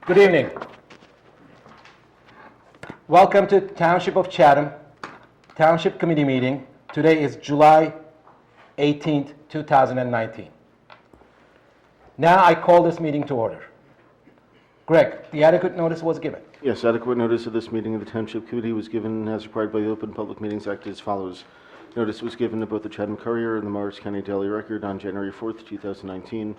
Good evening. Welcome to Township of Chatham Township Committee meeting. Today is July 18th, 2019. Now I call this meeting to order. Greg, the adequate notice was given. Yes, adequate notice of this meeting of the Township Committee was given as required by the Open Public Meetings Act as follows. Notice was given to both the Chatham Courier and the Morris County Daily Record on January 4th, 2019.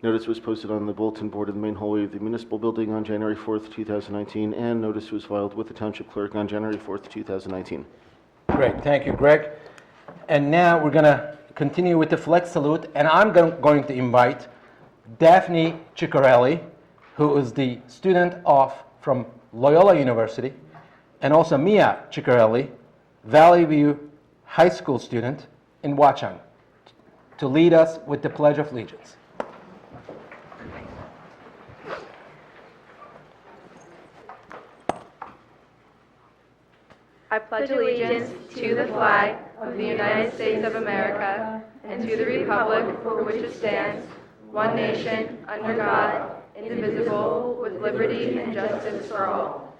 Notice was posted on the bulletin board in the main hallway of the municipal building on January 4th, 2019, and notice was filed with the Township Clerk on January 4th, 2019. Great, thank you, Greg. And now we're going to continue with the flag salute, and I'm going to invite Daphne Ciccarelli, who is the student from Loyola University, and also Mia Ciccarelli, Valley View High School student in Watchung, to lead us with the Pledge of Allegiance. I pledge allegiance to the flag of the United States of America and to the republic for which it stands, one nation, under God, indivisible, with liberty and justice for all.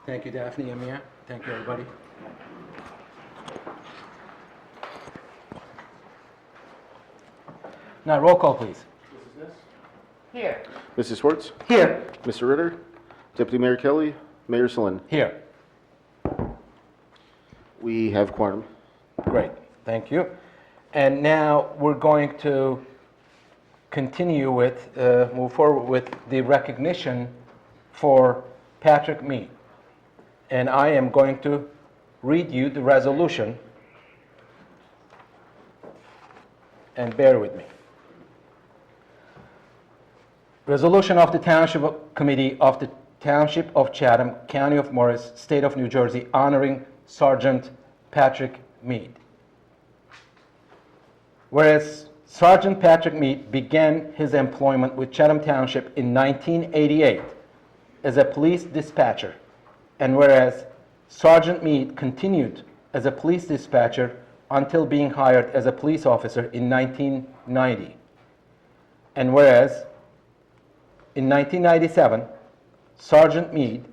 Thank you, Daphne and Mia. Thank you, everybody. Now, roll call, please. Here. Mrs. Schwartz? Here. Mr. Ritter? Deputy Mayor Kelly? Mayor Selin? Here. We have quorum. Great, thank you. And now we're going to continue with, move forward with the recognition for Patrick Mead. And I am going to read you the resolution, and bear with me. Resolution of the Township Committee of the Township of Chatham, County of Morris, State of New Jersey, honoring Sergeant Patrick Mead. Whereas Sergeant Patrick Mead began his employment with Chatham Township in 1988 as a police dispatcher, and whereas Sergeant Mead continued as a police dispatcher until being hired as a police officer in 1990, and whereas in 1997, Sergeant Mead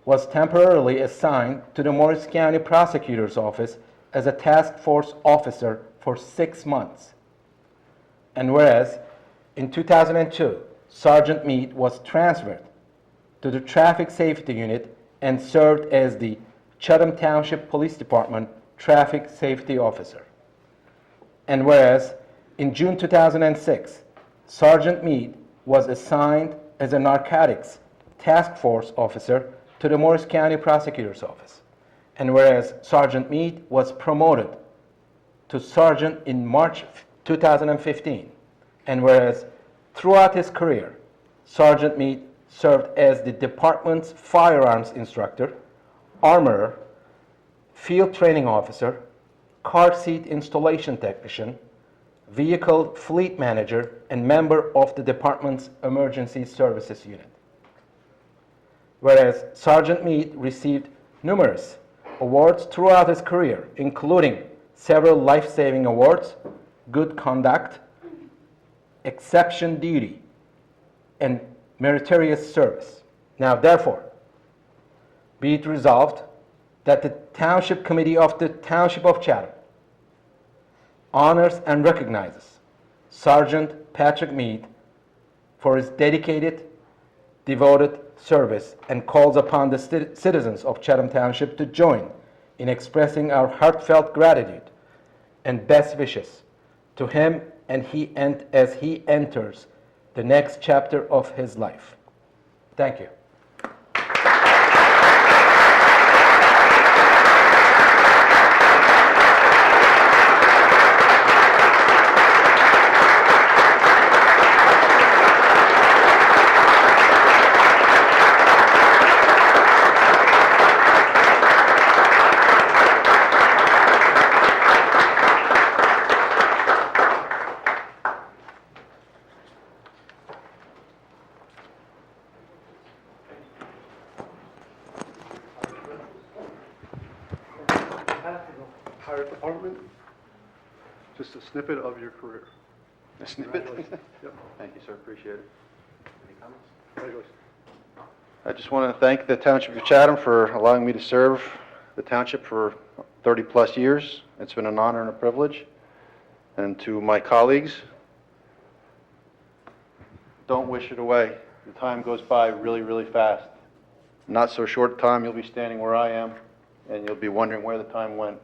was temporarily assigned to the Morris County Prosecutor's Office as a task force officer for 6 months. And whereas in 2002, Sergeant Mead was transferred to the Traffic Safety Unit and served as the Chatham Township Police Department Traffic Safety Officer. And whereas in June 2006, Sergeant Mead was assigned as a narcotics task force officer to the Morris County Prosecutor's Office. And whereas Sergeant Mead was promoted to sergeant in March 2015, and whereas throughout his career, Sergeant Mead served as the department's firearms instructor, armorer, field training officer, car seat installation technician, vehicle fleet manager, and member of the department's emergency services unit. Whereas Sergeant Mead received numerous awards throughout his career, including several life-saving awards, good conduct, exception duty, and meritorious service. Now, therefore, be it resolved that the Township Committee of the Township of Chatham honors and recognizes Sergeant Patrick Mead for his dedicated, devoted service, and calls upon the citizens of Chatham Township to join in expressing our heartfelt gratitude and best wishes to him as he enters the next chapter of his life. Thank you. Fire department, just a snippet of your career. A snippet? Congratulations. Yep. Thank you, sir. Appreciate it. Any comments? Congratulations. I just want to thank the Township of Chatham for allowing me to serve the township for 30-plus years. It's been an honor and a privilege. And to my colleagues, don't wish it away. The time goes by really, really fast. Not so short time, you'll be standing where I am, and you'll be wondering where the time went.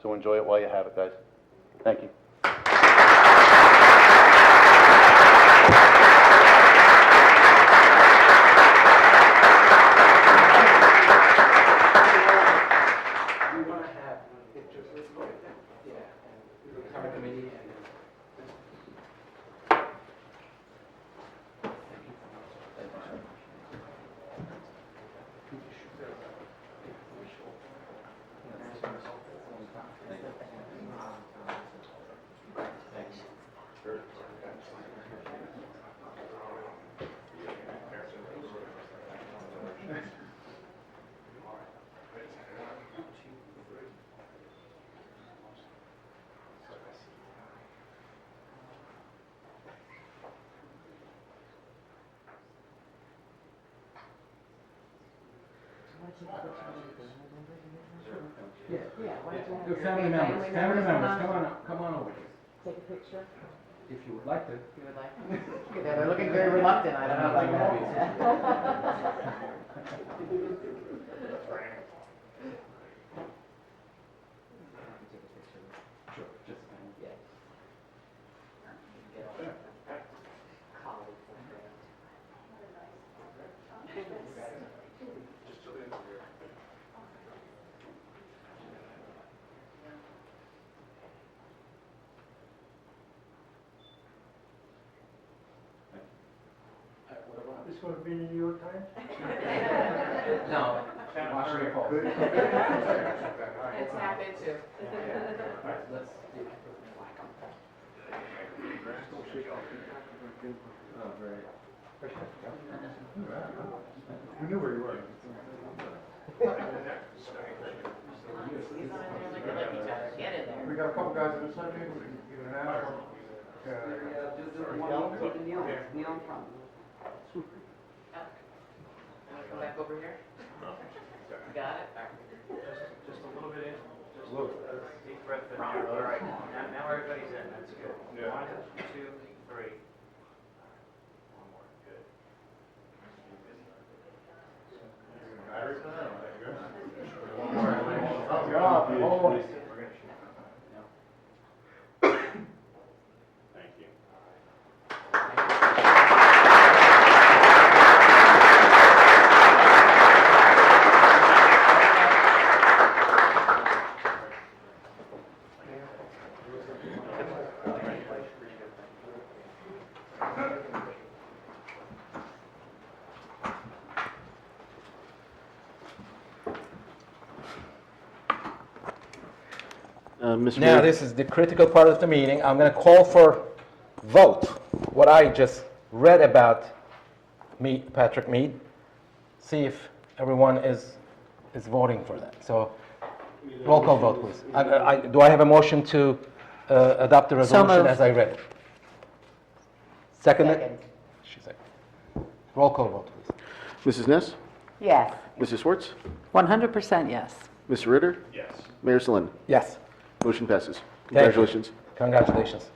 So enjoy it while you have it, guys. Thank you. Family members, come on over. Take a picture? If you would like to. You would like to? Yeah, they're looking very reluctant, I don't know about that. Sure, just, yeah. This going to be in the New York Times? No. Washington Post. It's happened too. Let's do it. Oh, great. We knew where you were. Get in there. We got a couple guys in this side, maybe we can give it an hour. Come back over here? Got it? Just a little bit in, just a little deep breath in there. All right, now everybody's in, that's good. Yeah. 1, 2, 3. One more, good. We're gonna shoot. Thank you. Mr. Now, Mayor, this is the critical part of the meeting. I'm going to call for vote. What I just read about Patrick Mead. See if everyone is voting for that. So, roll call vote, please. Do I have a motion to adopt the resolution moved. as I read it? Second? Second. She said. Roll call vote, please. Mrs. Ness, Yes. Mrs. Schwartz, 100% yes. Mr. Ritter, Yes. Mayor Selin. Yes. Motion passes. Thank you. Congratulations. Congratulations.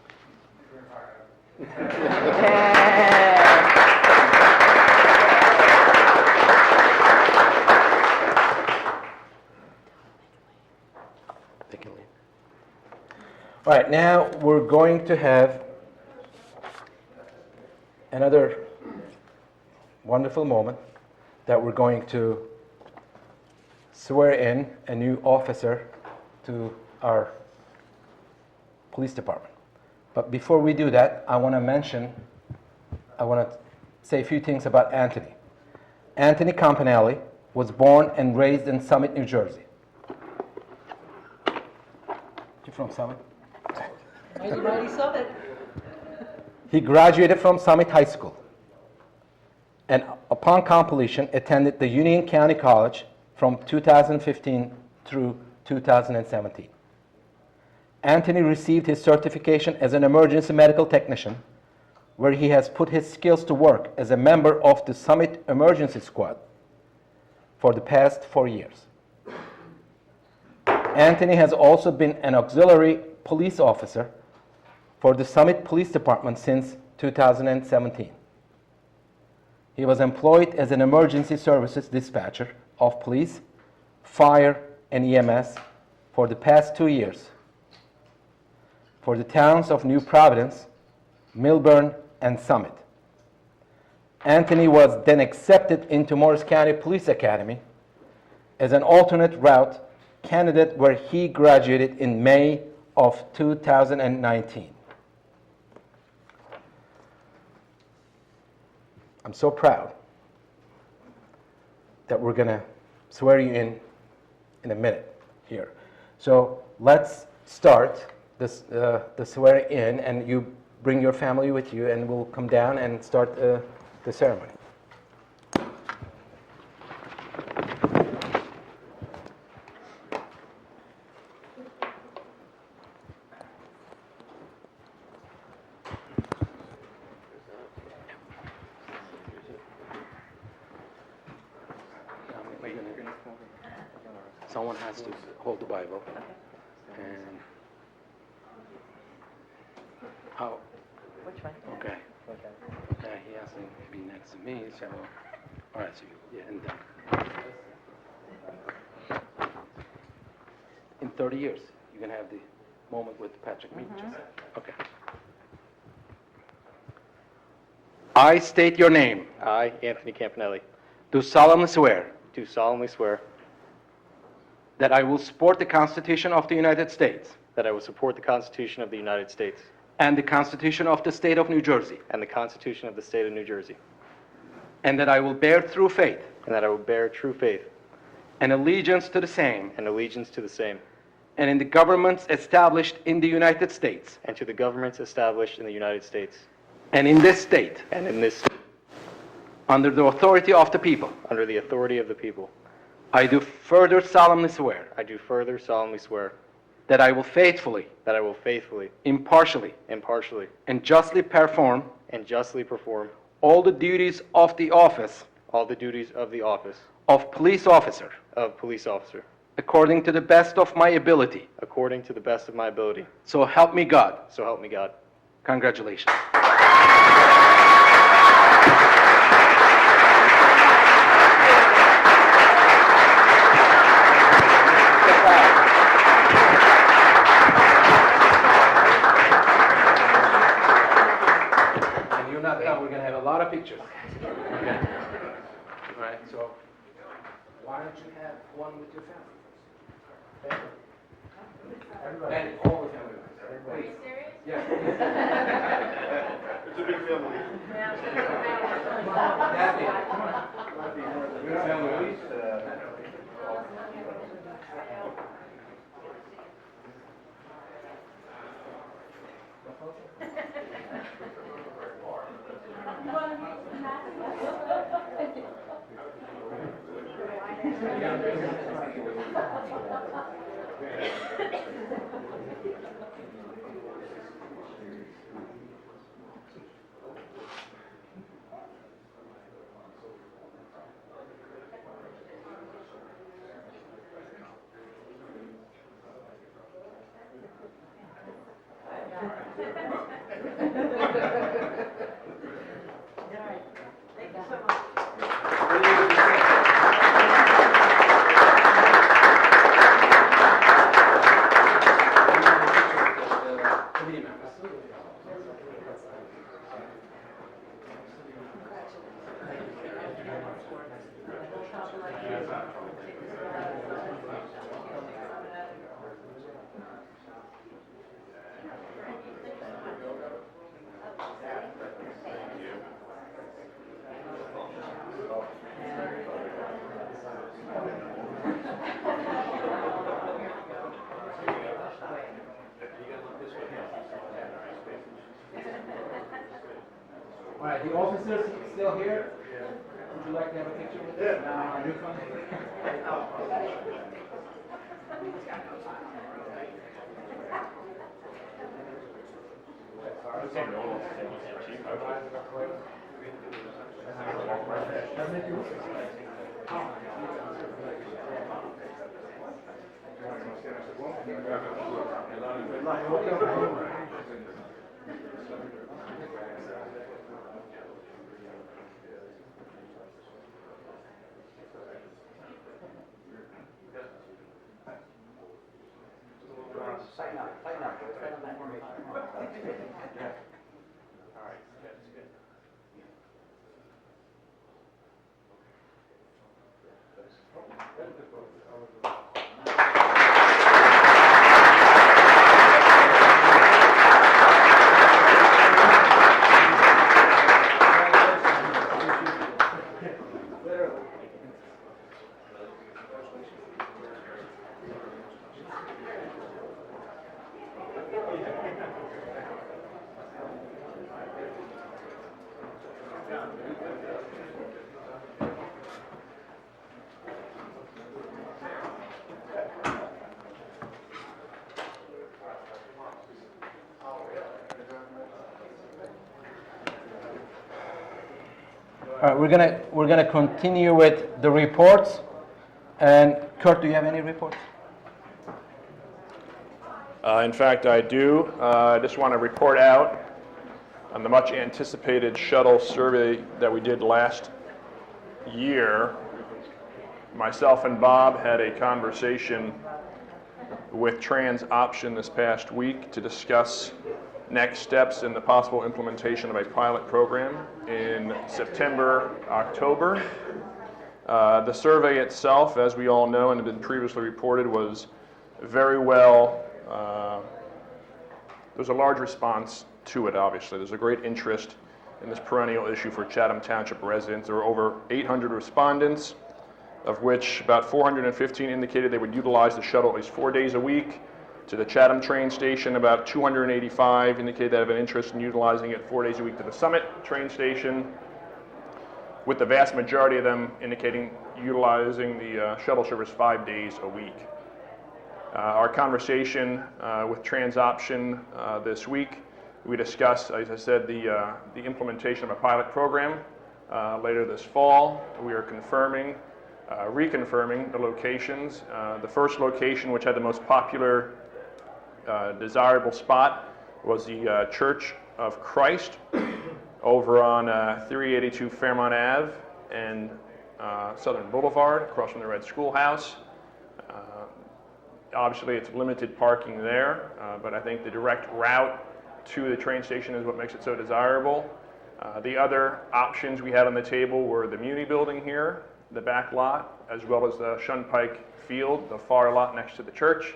They can leave. All right, now we're going to have another wonderful moment that we're going to swear in a new officer to our police department. But before we do that, I want to say a few things about Anthony. Anthony Campanelli was born and raised in Summit, New Jersey. You from Summit? Mighty Summit. He graduated from Summit High School and upon completion attended the Union County College from 2015 through 2017. Anthony received his certification as an emergency medical technician, where he has put his skills to work as a member of the Summit Emergency Squad for the past 4 years. Anthony has also been an auxiliary police officer for the Summit Police Department since 2017. He was employed as an emergency services dispatcher of police, fire, and EMS for the past 2 years for the towns of New Providence, Milburn, and Summit. Anthony was then accepted into Morris County Police Academy as an alternate route candidate where he graduated in May of 2019. I'm so proud that we're going to swear you in a minute here. So let's start this, the swearing in, and you bring your family with you, and we'll come down and start the ceremony. Someone has to hold the Bible. And how? Which one? Okay. He has to be next to me, so. All right, so you, yeah, and then. In 30 years, you're going to have the moment with Patrick Mead. Okay. I state your name. I, Anthony Campanelli, Do solemnly swear do solemnly swear that I will support the Constitution of the United States that I will support the Constitution of the United States and the Constitution of the State of New Jersey, and the Constitution of the State of New Jersey, and that I will bear true faith and that I will bear true faith and allegiance to the same and allegiance to the same, and in the governments established in the United States and to the governments established in the United States and in this state and in this state, under the authority of the people. under the authority of the people. I do further solemnly swear I do further solemnly swear that I will faithfully, that I will faithfully, impartially, impartially, and justly perform and justly perform all the duties of the office all the duties of the office of police officer of police officer according to the best of my ability. according to the best of my ability. So help me God. So help me God. Congratulations. And you're not done. We're going to have a lot of pictures. Okay. All right. So why don't you have one with your family? Okay. And all the family members. Please. Yeah. It's a big family. That's it. Come on. Good family. All right, the officers still here? Would you like to have a picture with them? Yeah. New phone? Tighten up, tighten up, boys. Tighten up that formation. All right, that's good. All right, we're gonna continue with the reports. And Kurt, do you have any reports? In fact, I do. I just want to report out on the much anticipated shuttle survey that we did last year. Myself and Bob had a conversation with TransOption this past week to discuss next steps in the possible implementation of a pilot program in September, October. The survey itself, as we all know and had been previously reported, was very well. There's a large response to it, obviously. There's a great interest in this perennial issue for Chatham Township residents. There were over 800 respondents, of which about 415 indicated they would utilize the shuttle at least 4 days a week. To the Chatham train station, about 285 indicated they have an interest in utilizing it 4 days a week to the Summit train station, with the vast majority of them indicating utilizing the shuttle service 5 days a week. Our conversation with TransOption this week, we discussed, as I said, the implementation of a pilot program later this fall. We are reconfirming the locations. The first location, which had the most popular, desirable spot, was the Church of Christ over on 382 Fairmont Ave and Southern Boulevard, across from the Red Schoolhouse. Obviously, it's limited parking there, but I think the direct route to the train station is what makes it so desirable. The other options we had on the table were the Muni building here, the back lot, as well as the Shunpike Field, the far lot next to the church.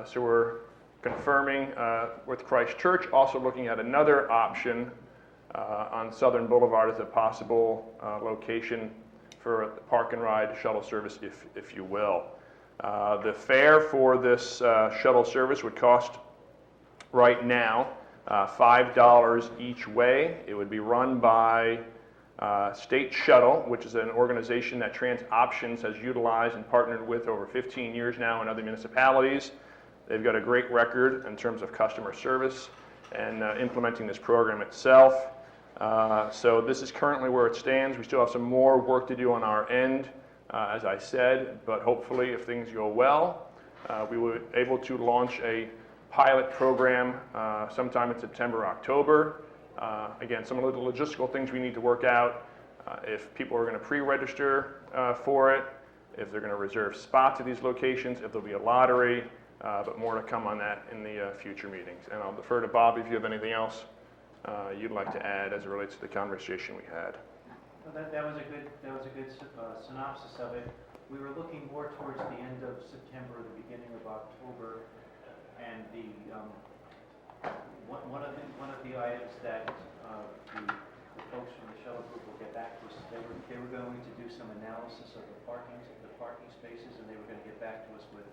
So we're confirming with Christ Church, also looking at another option on Southern Boulevard as a possible location for the park and ride shuttle service, if you will. The fare for this shuttle service would cost right now $5 each way. It would be run by State Shuttle, which is an organization that TransOptions has utilized and partnered with over 15 years now in other municipalities. They've got a great record in terms of customer service and implementing this program itself. So this is currently where it stands. We still have some more work to do on our end, as I said, but hopefully if things go well, we will be able to launch a pilot program sometime in September, October. Again, some of the logistical things we need to work out, if people are going to pre-register for it, if they're going to reserve spots at these locations, if there'll be a lottery, but more to come on that in the future meetings. And I'll defer to Bob if you have anything else you'd like to add as it relates to the conversation we had. Well, that was a good synopsis of it. We were looking more towards the end of September, the beginning of October, and the one of the items that the folks from the shuttle group will get back to us. They were going to do some analysis of the parking spaces, and they were going to get back to us with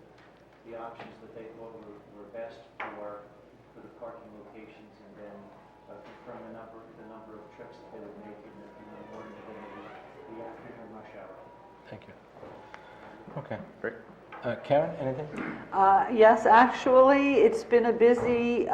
the options that they thought were best for the parking locations, and then confirm the number of trips that they would make in the morning and then the afternoon rush hour. Thank you. Okay, great. Karen, anything? Yes, actually, it's been a busy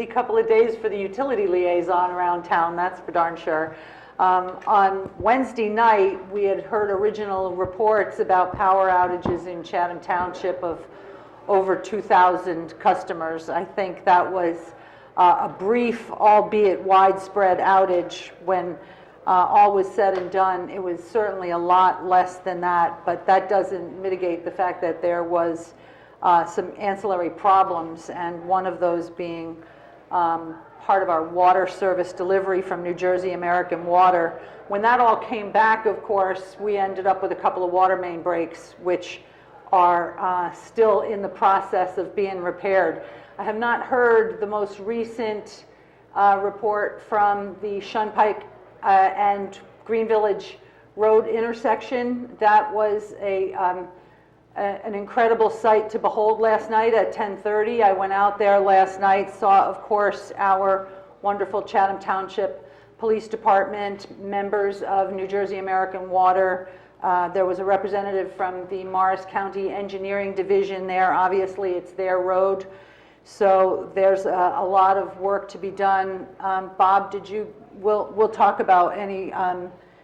couple of days for the utility liaison around town, that's for darn sure. On Wednesday night, we had heard original reports about power outages in Chatham Township of over 2,000 customers. I think that was a brief, albeit widespread outage. When all was said and done, it was certainly a lot less than that, but that doesn't mitigate the fact that there was some ancillary problems, and one of those being part of our water service delivery from New Jersey American Water. When that all came back, of course, we ended up with a couple of water main breaks, which are still in the process of being repaired. I have not heard the most recent report from the Shunpike and Green Village Road intersection. That was an incredible sight to behold last night at 10:30. I went out there last night, saw, of course, our wonderful Chatham Township Police Department, members of New Jersey American Water. There was a representative from the Morris County Engineering Division there. Obviously, it's their road, so there's a lot of work to be done. Bob, we'll talk about any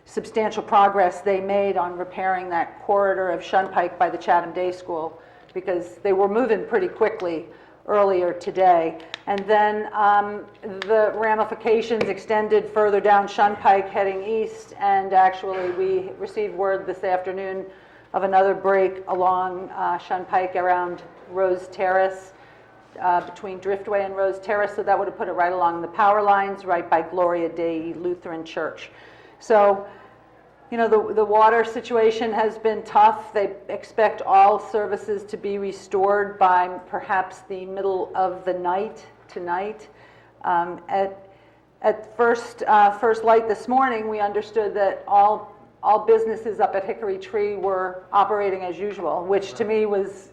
substantial progress they made on repairing that corridor of Shunpike by the Chatham Day School, because they were moving pretty quickly earlier today. And then the ramifications extended further down Shunpike heading east, and actually we received word this afternoon of another break along Shunpike around Rose Terrace, between Driftway and Rose Terrace, so that would have put it right along the power lines, right by Gloria Dei Lutheran Church. So, you know, the water situation has been tough. They expect all services to be restored by perhaps the middle of the night tonight. At first light this morning, we understood that all businesses up at Hickory Tree were operating as usual, which to me was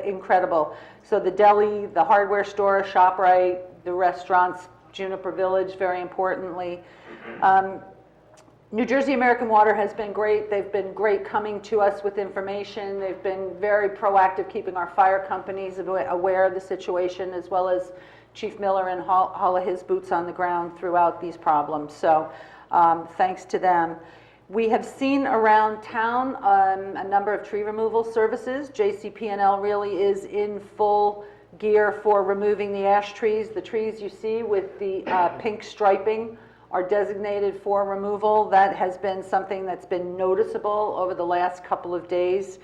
incredible. So the deli, the hardware store, ShopRite, the restaurants, Juniper Village, very importantly. New Jersey American Water has been great. They've been great coming to us with information. They've been very proactive, keeping our fire companies aware of the situation, as well as Chief Miller and all of his boots on the ground throughout these problems. So thanks to them. We have seen around town a number of tree removal services. JCP&L really is in full gear for removing the ash trees. The trees you see with the pink striping are designated for removal. That has been something that's been noticeable over the last couple of days.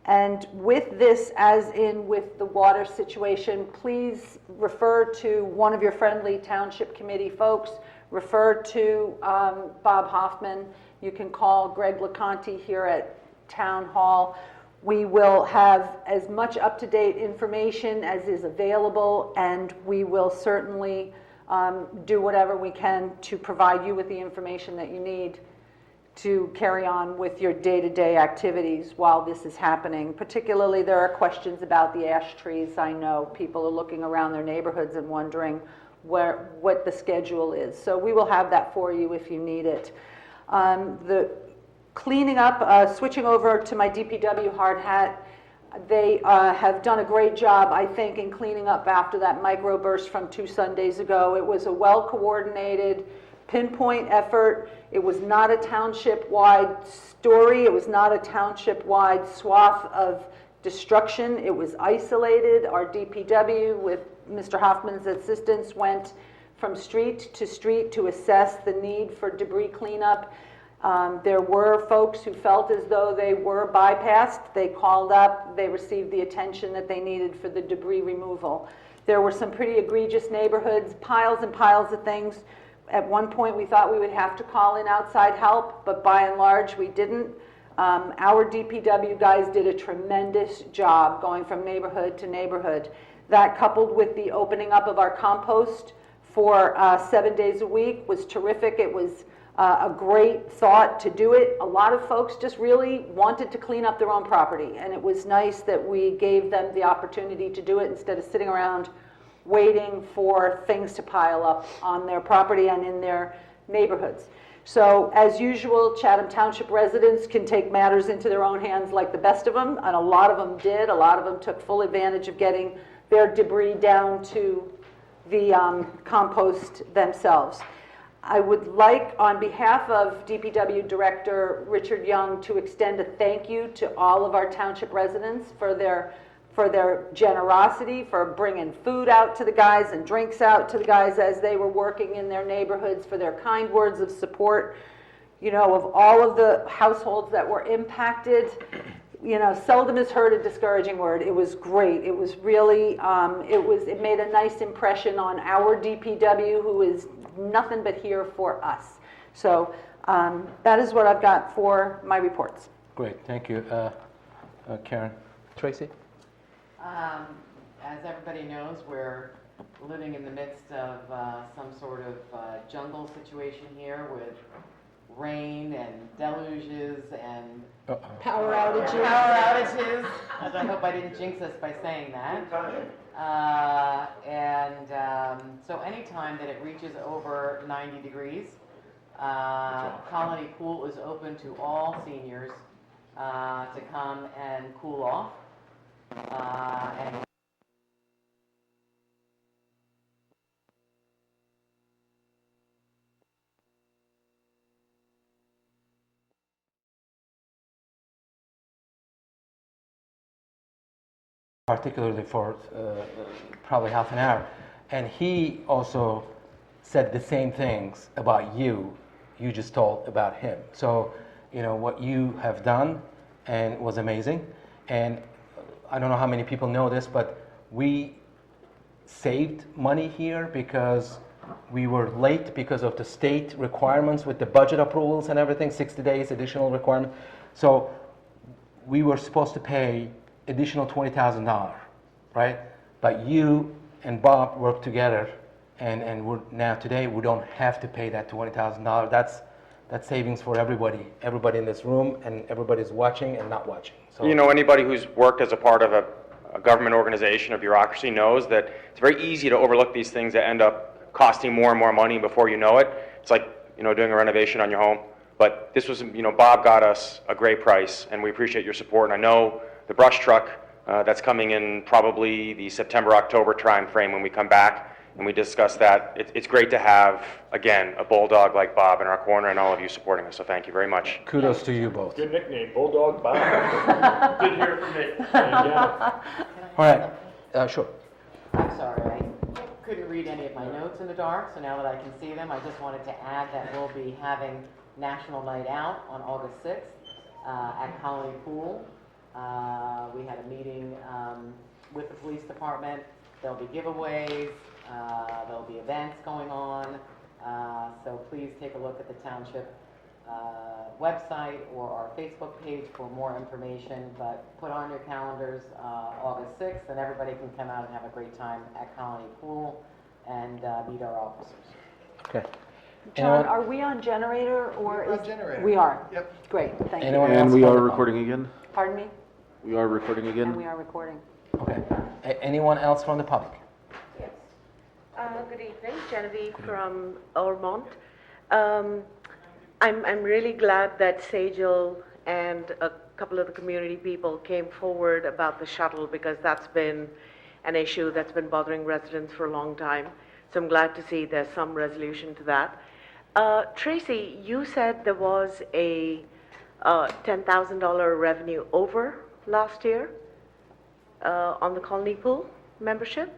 And with this, as in with the water situation, please refer to one of your friendly Township Committee folks. Refer to Bob Hoffman. You can call Greg LeConte here at Town Hall. We will have as much up-to-date information as is available, and we will certainly do whatever we can to provide you with the information that you need to carry on with your day-to-day activities while this is happening. Particularly, there are questions about the ash trees. I know people are looking around their neighborhoods and wondering what the schedule is. So we will have that for you if you need it. The cleaning up, switching over to my DPW hard hat, they have done a great job, I think, in cleaning up after that microburst from 2 Sundays ago. It was a well-coordinated, pinpoint effort. It was not a township-wide story. It was not a township-wide swath of destruction. It was isolated. Our DPW, with Mr. Hoffman's assistance, went from street to assess the need for debris cleanup. There were folks who felt as though they were bypassed. They called up, they received the attention that they needed for the debris removal. There were some pretty egregious neighborhoods, piles and piles of things. At one point we thought we would have to call in outside help, but by and large we didn't. Our DPW guys did a tremendous job going from neighborhood to neighborhood. That, coupled with the opening up of our compost for 7 days a week, was terrific. It was a great thought to do it. A lot of folks just really wanted to clean up their own property, and it was nice that we gave them the opportunity to do it instead of sitting around waiting for things to pile up on their property and in their neighborhoods. So, as usual, Chatham Township residents can take matters into their own hands like the best of them, and a lot of them did. A lot of them took full advantage of getting their debris down to the compost themselves. I would like, on behalf of DPW Director Richard Young, to extend a thank you to all of our township residents for their for their generosity, for bringing food out to the guys and drinks out to the guys as they were working in their neighborhoods, for their kind words of support, you know, of all of the households that were impacted. You know, seldom is heard a discouraging word. It was great. It was really, it made a nice impression on our DPW, who is nothing but here for us. So that is what I've got for my reports. Great, thank you. Karen? Tracy? As everybody knows, we're living in the midst of some sort of jungle situation here with rain and deluges and Power outages. As I hope I didn't jinx us by saying that. So anytime that it reaches over 90 degrees, Colony Pool is open to all seniors to come and cool off. And particularly for probably half an hour. And he also said the same things about you just told about him. So, you know, what you have done and was amazing. And I don't know how many people know this, but we saved money here because we were late because of the state requirements with the budget approvals and everything, 60 days additional requirement. So we were supposed to pay additional $20,000, right? But you and Bob worked together, and we're now today we don't have to pay that $20,000. That's savings for everybody in this room, and everybody's watching and not watching. So you know, anybody who's worked as a part of a government organization or bureaucracy knows that it's very easy to overlook these things that end up costing more and more money before you know it. It's like, you know, doing a renovation on your home. But this was, you know, Bob got us a great price, and we appreciate your support. And I know the brush truck that's coming in probably the September-October time frame when we come back and we discuss that. It's great to have, again, a bulldog like Bob in our corner and all of you supporting us, so thank you very much. kudos to you both. Good nickname, Bulldog Bob. Good here from me. Yeah. All right, sure. I'm sorry, I couldn't read any of my notes in the dark, so now that I can see them, I just wanted to add that we'll be having National Night Out on August 6th at Colony Pool. We had a meeting with the police department. There'll be giveaways, there'll be events going on, so please take a look at the Township website or our Facebook page for more information, but put on your calendars August 6th, and everybody can come out and have a great time at Colony Pool and meet our officers. Okay. John, are we on generator or We're is... on generator. We are? Yep. Great, thank you. Anyone else And we from are the recording again. Pardon me? We are recording And again. we are recording. Okay. Anyone else from the public? Yes. Good evening, Genevieve from Ormont. I'm really glad that Sejal and a couple of the community people came forward about the shuttle, because that's been an issue that's been bothering residents for a long time. So I'm glad to see there's some resolution to that. Tracy, you said there was a $10,000 revenue over last year on the Colony Pool membership?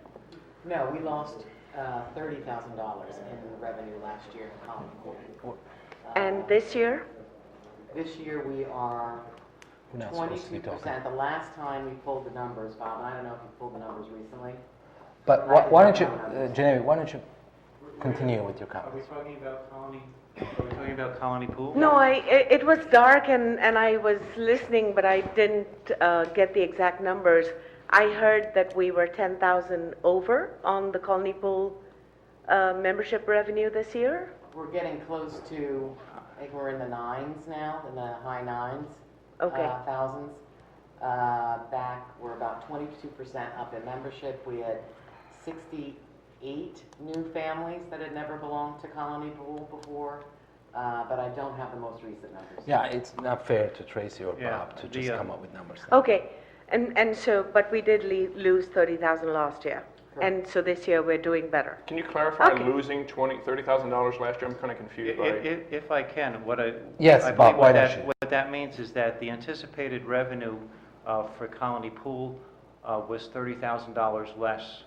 No, we lost $30,000 in revenue last year in Colony Pool. And this year? This year we are We're not supposed to be talking. 22%. The last time we pulled the numbers, Bob, and I don't know if you pulled the numbers recently. But why don't you, Genevieve, why don't you continue with your Are we comments? talking about Colony, are we talking about Colony Pool? No, it was dark and I was listening, but I didn't get the exact numbers. I heard that we were 10,000 over on the Colony Pool membership revenue this year. We're getting close to, I think we're in the nines now, in the high nines. Okay. Thousands. Back, we're about 22% up in membership. We had 68 new families that had never belonged to Colony Pool before, but I don't have the most recent numbers. Yeah, it's not fair to Tracy or Yeah, Bob to just the, come up with numbers. Okay, and so, but we did lose 30,000 last year. Correct. And so this year we're doing better. Can you clarify Okay. losing $30,000 last year? I'm kind of confused by it. If I can, Yes, I Bob, believe why don't you? what that means is that the anticipated revenue for Colony Pool was $30,000 less.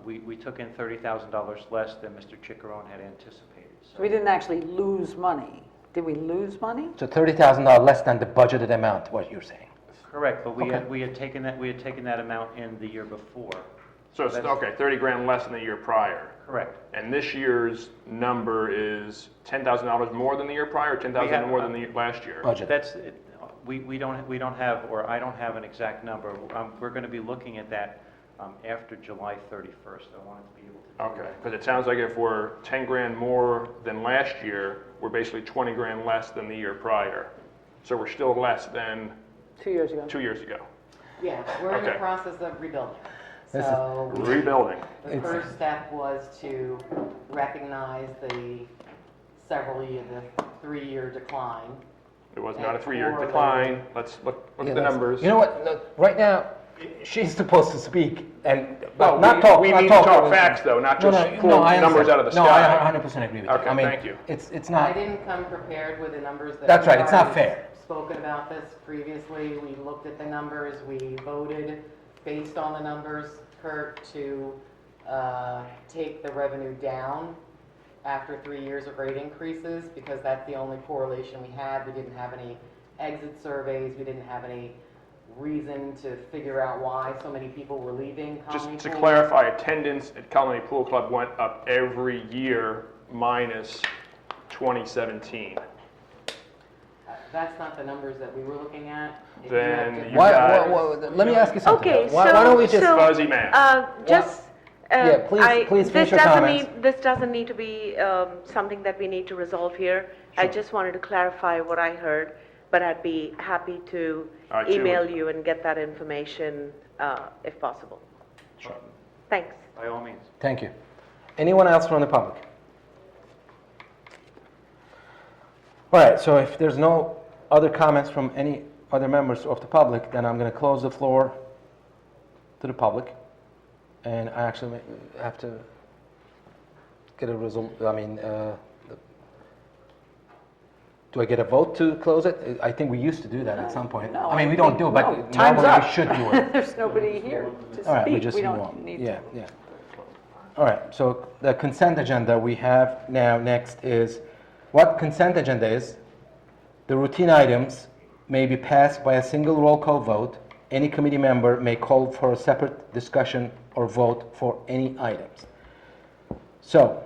We took in $30,000 less than Mr. Chiccarone had anticipated. So we didn't actually lose money. Did we lose money? So $30,000 less than the budgeted amount, what you're saying? Correct, but Okay. we had taken that amount in the year before. So it's, okay, 30 grand less than the year prior. Correct. And this year's number is $10,000 more than the year prior, or 10,000 more than the last year? Budget. That's, we don't have, or I don't have an exact number. We're going to be looking at that after July 31st. I wanted to be able to do Okay, that. because it sounds like if we're 10 grand more than last year, we're basically 20 grand less than the year prior. So we're still less than 2 years ago. 2 years ago. Yeah, we're in the Okay. process of rebuilding. This is- So Rebuilding. the first step was to recognize the 3-year decline. It was not a And 3-year for the- decline. Let's look Yeah, at the that's- numbers. You know what, look, right now, she's supposed to speak and, Well, but not talk. we not need to talk over- facts, though, not No, just no, pull no, I numbers understand. out of the No, sky. I 100% agree with you. Okay, I mean, thank you. It's I not, didn't come prepared with the numbers that. That's we've right, it's not already fair. Spoken about this previously, we looked at the numbers, we voted based on the numbers, Kurt, to take the revenue down after 3 years of rate increases, because that's the only correlation we had. We didn't have any exit surveys, we didn't have any reason to figure out why so many people were leaving Colony Just to Pool. clarify, attendance at Colony Pool Club went up every year minus 2017. That's not the numbers that we were looking at. If Then have different you why, guys- let me ask you something. Okay, Why don't we just, Fuzzy math. Yeah, please finish your comments. This doesn't need to be something that we need to resolve here. I just wanted to clarify what I heard, but I'd be happy to All right, Julie. email you and get that information if possible. Thanks. By all means. thank you. Anyone else from the public? All right, so if there's no other comments from any other members of the public, then I'm going to close the floor to the public. And I actually have to get a result, do I get a vote to close it? I think we used to do that at some point. No, I mean, we don't do it, no, but time's normally we up. should do it. There's nobody here to All right, we speak. just We move don't on. need Yeah, to. yeah. All right, so the consent agenda we have now next is, what consent agenda is, the routine items may be passed by a single roll call vote. Any committee member may call for a separate discussion or vote for any items. So,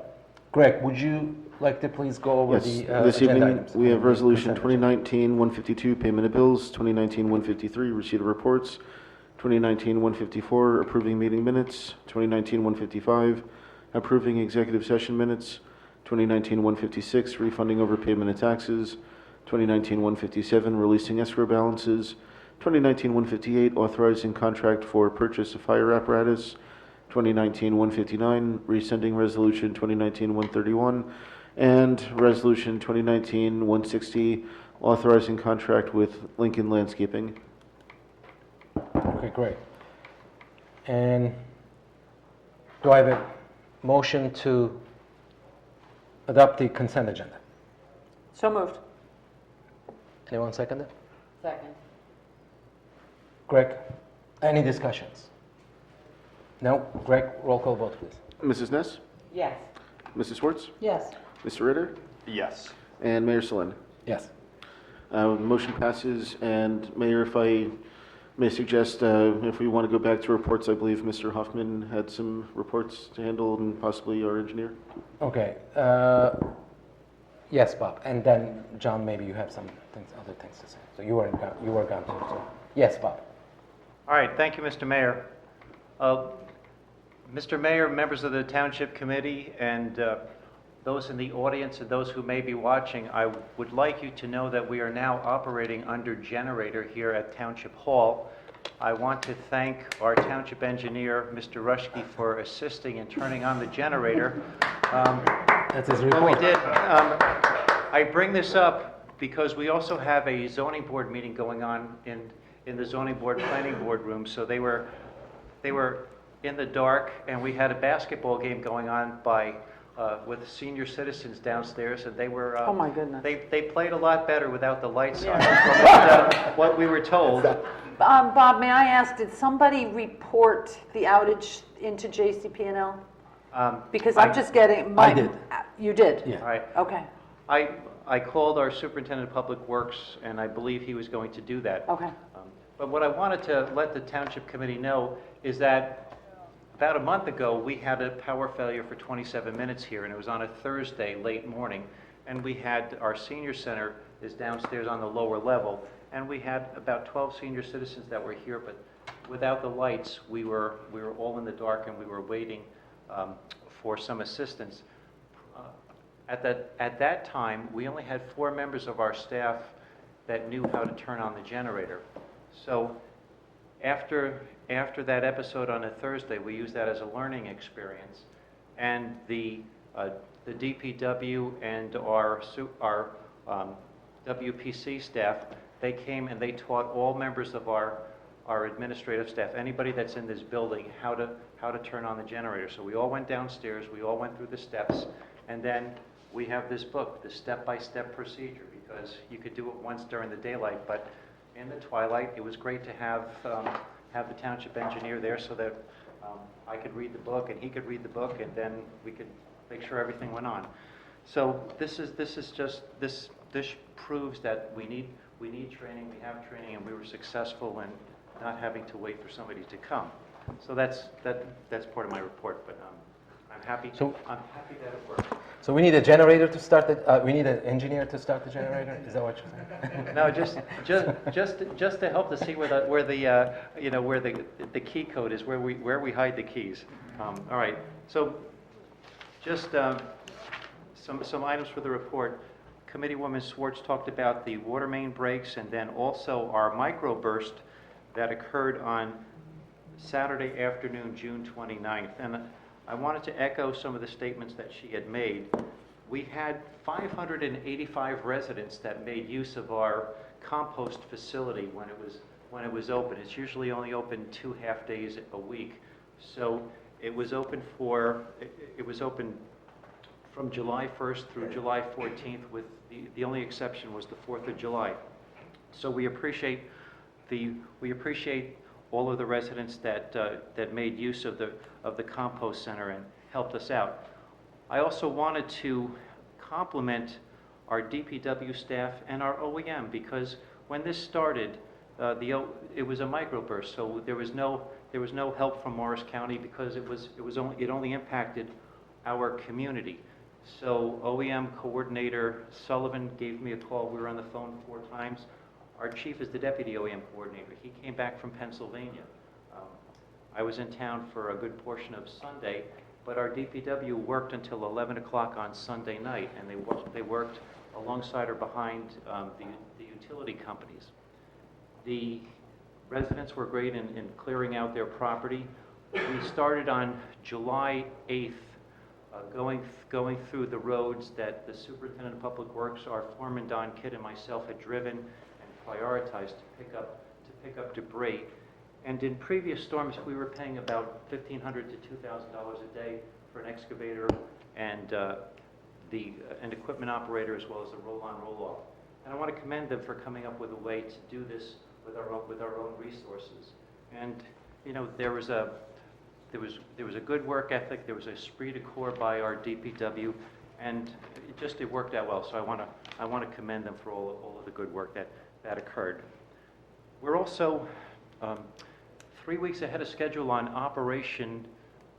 Greg, would you like to please go over Yes, the this agenda evening, items? we have The Resolution consent agenda. 2019-152, payment of bills, 2019-153, receipt of reports, 2019-154, approving meeting minutes, 2019-155, approving executive session minutes, 2019-156, refunding overpayment of taxes, 2019-157, releasing escrow balances, 2019-158, authorizing contract for purchase of fire apparatus, 2019-159, rescinding resolution 2019-131, and resolution 2019-160, authorizing contract with Lincoln Landscaping. Okay, great. And do I have a motion to adopt the consent agenda? So moved. Anyone second it? Second. Greg, any discussions? No? Greg, roll call vote, please. Mrs. Ness? Yes. Mrs. Schwartz? Yes. Mr. Ritter? Yes. And Mayor Selin. Yes. Motion passes, and Mayor, if I may suggest, if we want to go back to reports, I believe Mr. Hoffman had some reports to handle, and possibly our engineer. Okay. Yes, Bob. And then, John, maybe you have some things, other things to say. So you were gone too. So. Yes, Bob. All right, thank you, Mr. Mayor. Mr. Mayor, members of the Township Committee, and those in the audience and those who may be watching, I would like you to know that we are now operating under generator here at Township Hall. I want to thank our Township engineer, Mr. Rushke, for assisting in turning on the generator. That's his When we report. did, I bring this up because we also have a zoning board meeting going on in the zoning board, planning board room, so they were in the dark, and we had a basketball game going on by with senior citizens downstairs, and they were... Oh, my goodness. They played a lot better without the lights on, from what we were told. Bob, may I ask, did somebody report the outage into JCP&L? Because I'm just getting... I did. You did? Yeah. All right. Okay, I called our superintendent of public works, and I believe he was going to do that. okay. But what I wanted to let the township committee know is that about a month ago, we had a power failure for 27 minutes here, and it was on a Thursday, late morning. And we had, our senior center is downstairs on the lower level, and we had about 12 senior citizens that were here, but without the lights, we were all in the dark, and we were waiting for some assistance. At that time, we only had 4 members of our staff that knew how to turn on the generator. So after that episode on a Thursday, we used that as a learning experience, and the DPW and our WPC staff, they came and they taught all members of our administrative staff, anybody that's in this building, how to turn on the generator. So we all went downstairs, we all went through the steps, and then we have this book, the step-by-step procedure, because you could do it once during the daylight, but in the twilight, it was great to have the township engineer there so that I could read the book and he could read the book, and then we could make sure everything went on. So this proves that we need training, we have training, and we were successful in not having to wait for somebody to come. So that's part of my report, but I'm happy that it worked. So we need a generator to start the, we need an engineer to start the generator? Is that what you're saying? No, just to help to see where the key code is, where we hide the keys. All right. So just some items for the report. Committeewoman Swartz talked about the water main breaks, and then also our microburst that occurred on Saturday afternoon, June 29th. And I wanted to echo some of the statements that she had made. We had 585 residents that made use of our compost facility when it was open. It's usually only open 2 half days a week. So it was open from July 1st through July 14th, with the only exception was the 4th of July. So we appreciate all of the residents that made use of the compost center and helped us out. I also wanted to compliment our DPW staff and our OEM, because when this started, it was a microburst, so there was no help from Morris County, because it only impacted our community. So OEM coordinator Sullivan gave me a call. We were on the phone 4 times. Our chief is the deputy OEM coordinator. He came back from Pennsylvania. I was in town for a good portion of Sunday, but our DPW worked until 11 o'clock on Sunday night, and they worked alongside or behind the utility companies. The residents were great in clearing out their property. We started on July 8th, going through the roads that the superintendent of public works, our foreman Don Kidd, and myself had driven and prioritized to pick up debris. And in previous storms, we were paying about $1,500 to $2,000 a day for an excavator and an equipment operator, as well as a roll-on, roll-off. And I want to commend them for coming up with a way to do this with our own resources. And you know, there was a good work ethic. There was a esprit de corps by our DPW, and it worked out well. So I want to commend them for all of the good work that occurred. We're also 3 weeks ahead of schedule on operation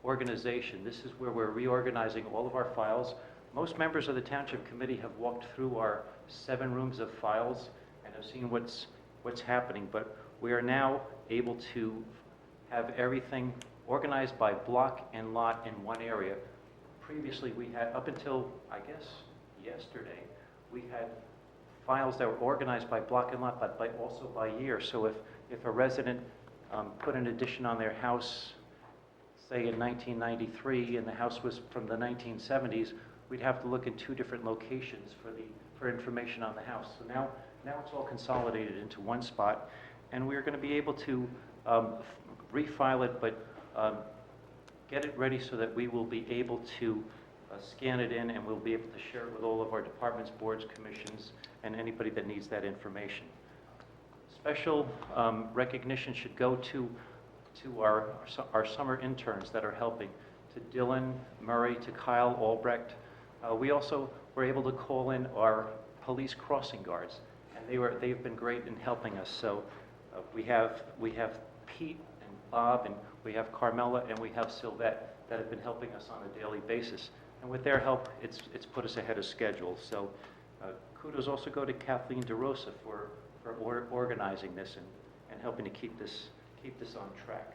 organization. This is where we're reorganizing all of our files. Most members of the Township Committee have walked through our 7 rooms of files and have seen what's happening, but we are now able to have everything organized by block and lot in one area. Previously, we had, up until, I guess, yesterday, we had files that were organized by block and lot, but also by year. So if a resident put an addition on their house, say in 1993, and the house was from the 1970s, we'd have to look in 2 different locations for information on the house. So now it's all consolidated into one spot, and we're going to be able to refile it, but get it ready so that we will be able to scan it in, and we'll be able to share it with all of our departments, boards, commissions, and anybody that needs that information. Special recognition should go to our summer interns that are helping, to Dylan Murray, to Kyle Albrecht. We also were able to call in our police crossing guards, and they've been great in helping us. So we have Pete and Bob, and we have Carmela, and we have Sylvette that have been helping us on a daily basis. And with their help, it's put us ahead of schedule. So kudos also go to Kathleen DeRosa for organizing this and helping to keep this on track.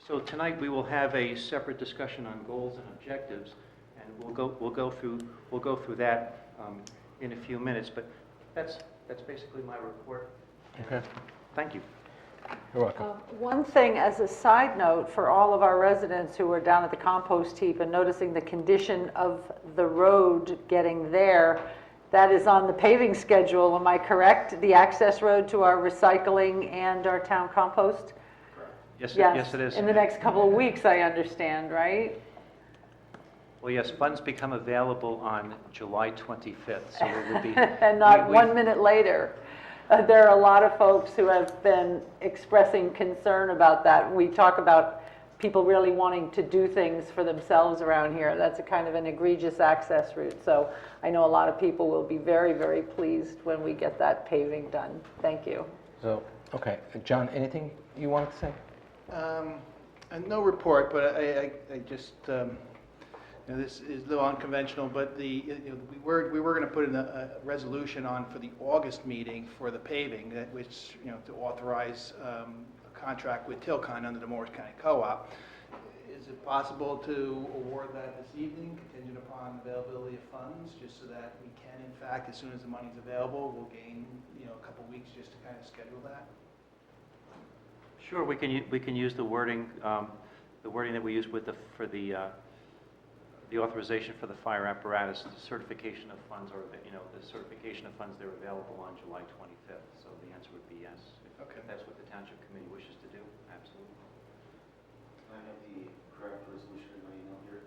So tonight we will have a separate discussion on goals and objectives, and we'll go through that in a few minutes. But that's basically my report. Okay. Thank you. You're welcome. One thing as a side note for all of our residents who are down at the compost heap and noticing the condition of the road getting there, that is on the paving schedule, am I correct? The access road to our recycling and our town compost? Yes, Yes, it is. in the next couple of weeks, I understand, right? Well, yes, funds become available on July 25th, so it will be... And not we- 1 minute later. There are a lot of folks who have been expressing concern about that. We talk about people really wanting to do things for themselves around here. That's a kind of an egregious access route. So I know a lot of people will be very, very pleased when we get that paving done. Thank you. So, okay, John, anything you wanted to say? And no report, but I just, this is a little unconventional, but we were going to put in a resolution on for the August meeting for the paving, which, to authorize a contract with Tilcon under the Morris County Co-op. Is it possible to award that this evening, contingent upon availability of funds, just so that we can, in fact, as soon as the money's available, we'll gain, a couple weeks just to kind of schedule that? Sure, we can use the wording that we used for the authorization for the fire apparatus, the certification of funds, or the certification of funds they're available on July 25th. So the answer would be yes. Okay. If that's what the township committee wishes to do, absolutely. I have the correct resolution in my email here.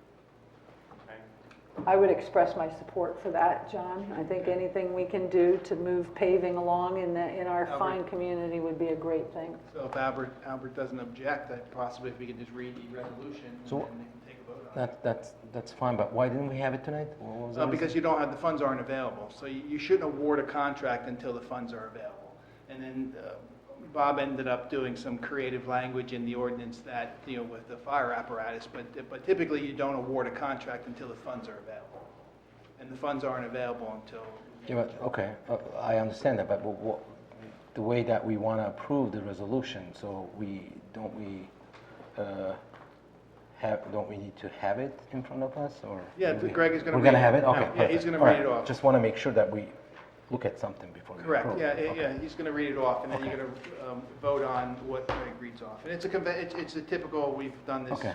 Okay. I would express my support for that, John. I think anything we can do to move paving along in our fine community would be a great thing. So if Albert doesn't object, possibly if we can just read the resolution, So- and then they can take a vote on it. That's fine, but why didn't we have it tonight? What was the Because reason? the funds aren't available. So you shouldn't award a contract until the funds are available. And then Bob ended up doing some creative language in the ordinance that, with the fire apparatus, but typically you don't award a contract until the funds are available. And the funds aren't available until... Yeah, but, okay, I understand that, but the way that we want to approve the resolution, so don't we need to have it in front of us, or? Yeah, Greg is going to... We're going to have it? No, Okay, yeah, perfect. he's going to All read right, it off. Just want to make sure that we look at something before we Correct, approve. yeah, Okay. yeah, he's going to read it off, and then you're going to vote on what Greg reads off. And it's a typical, we've done this, Okay.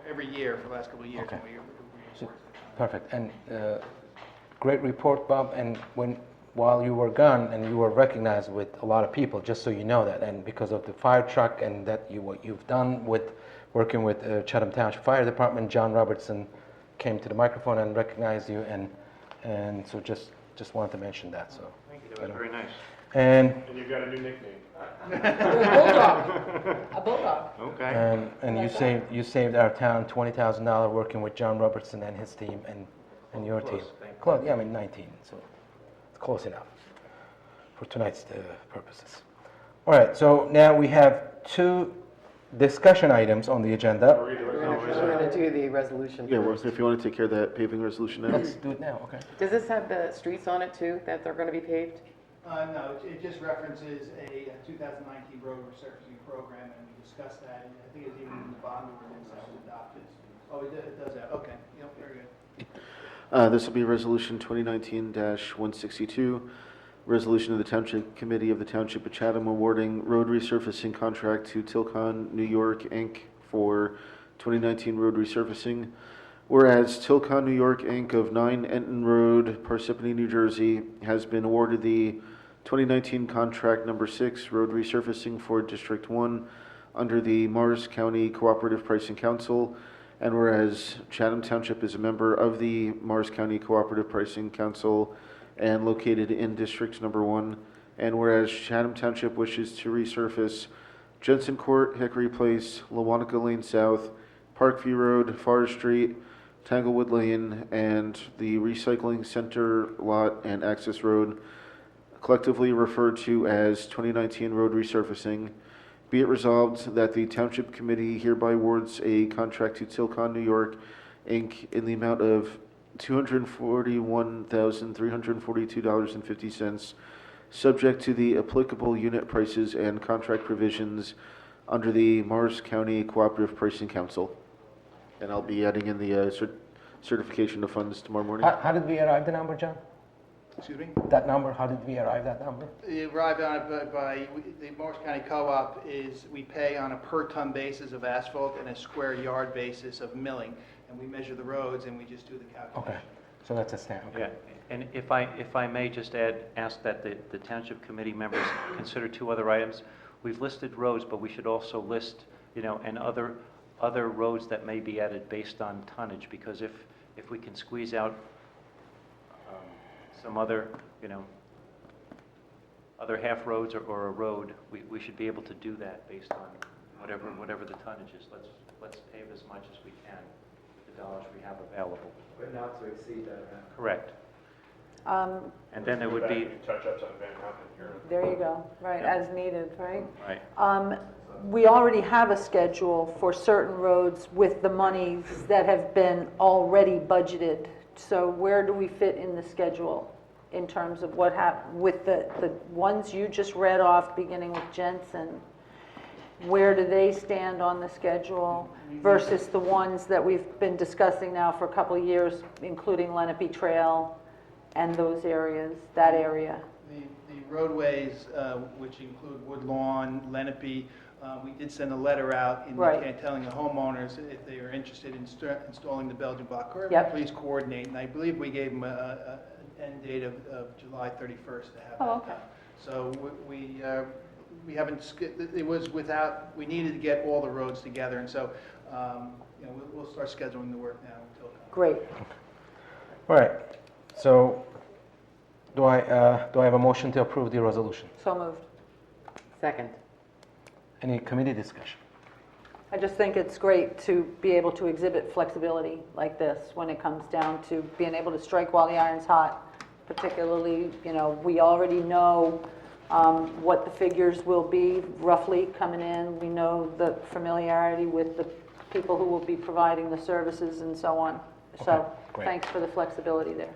every year for the last couple of years. Okay. and So, perfect, and great report, Bob, and while you were gone, and you were recognized with a lot of people, just so you know that, and because of the fire truck and what you've done with working with Chatham Township Fire Department, John Robertson came to the microphone and recognized you, and so just wanted to mention that, so. Thank you, that was very nice. And And you've got a new nickname. A bulldog. Okay. and you saved our town $20,000 working with John Robertson and his team and your team. Close, thank you. Close, yeah, I mean 19, so it's close enough for tonight's purposes. All right, so now we have two discussion items on the agenda. We're going to do the resolution Yeah, well, first. if you want to take care of that paving resolution now. Let's do it now, okay? Does this have the streets on it too, that they're going to be paved? No, it just references a 2019 road resurfacing program, and we discussed that, and I think it's even in the bond ordinance that was adopted. Oh, it does that, okay, yep, very good. This will be Resolution 2019-162, resolution of the Township Committee of the Township of Chatham awarding road resurfacing contract to Tilcon New York, Inc. for 2019 road resurfacing. Whereas Tilcon New York, Inc. of 9 Enton Road, Parsippany, New Jersey, has been awarded the 2019 contract number 6 road resurfacing for District 1 under the Morris County Cooperative Pricing Council. And whereas Chatham Township is a member of the Morris County Cooperative Pricing Council and located in District Number 1, and whereas Chatham Township wishes to resurface Jensen Court, Hickory Place, Lawanica Lane South, Parkview Road, Forest Street, Tanglewood Lane, and the Recycling Center Lot and Access Road, collectively referred to as 2019 road resurfacing. Be it resolved that the Township Committee hereby awards a contract to Tilcon New York, Inc. in the amount of $241,342.50, subject to the applicable unit prices and contract provisions under the Morris County Cooperative Pricing Council. And I'll be adding in the certification of funds tomorrow morning. How did we arrive the number, John? Excuse me? That number, how did we arrive that number? You arrive on it the Morris County Co-op is, we pay on a per ton basis of asphalt and a square yard basis of milling, and we measure the roads and we just do the calculation. Okay, so that's a stamp. Yeah, and if I may just ask that the Township Committee members consider two other items. We've listed roads, but we should also list, and other roads that may be added based on tonnage, because if we can squeeze out some other, other half roads or a road, we should be able to do that based on whatever the tonnage is. Let's pave as much as we can with the dollars we have available. But not to exceed that amount. Correct. And then there would be, Touch-ups on Van Houten here. There you go, right, Yeah. as needed, right? right, We already have a schedule for certain roads with the monies that have been already budgeted. So where do we fit in the schedule in terms of what happened with the ones you just read off, beginning with Jensen? Where do they stand on the schedule versus the ones that we've been discussing now for a couple of years, including Lenape Trail and those areas, that area? The roadways, which include Woodlawn, Lenape, we did send a letter out telling the homeowners if they are interested in installing the Belgian block curb, Yep. please coordinate. And I believe we gave them an end date of July 31st to have Oh, that okay. done. So we haven't, it was without, we needed to get all the roads together. And so, we'll start scheduling the work now until. Great. All right, so do I have a motion to approve the resolution? So moved. Second. Any committee discussion? I just think it's great to be able to exhibit flexibility like this when it comes down to being able to strike while the iron's hot. Particularly, we already know what the figures will be roughly coming in. We know the familiarity with the people who will be providing the services and so on. So Okay, great. thanks for the flexibility there.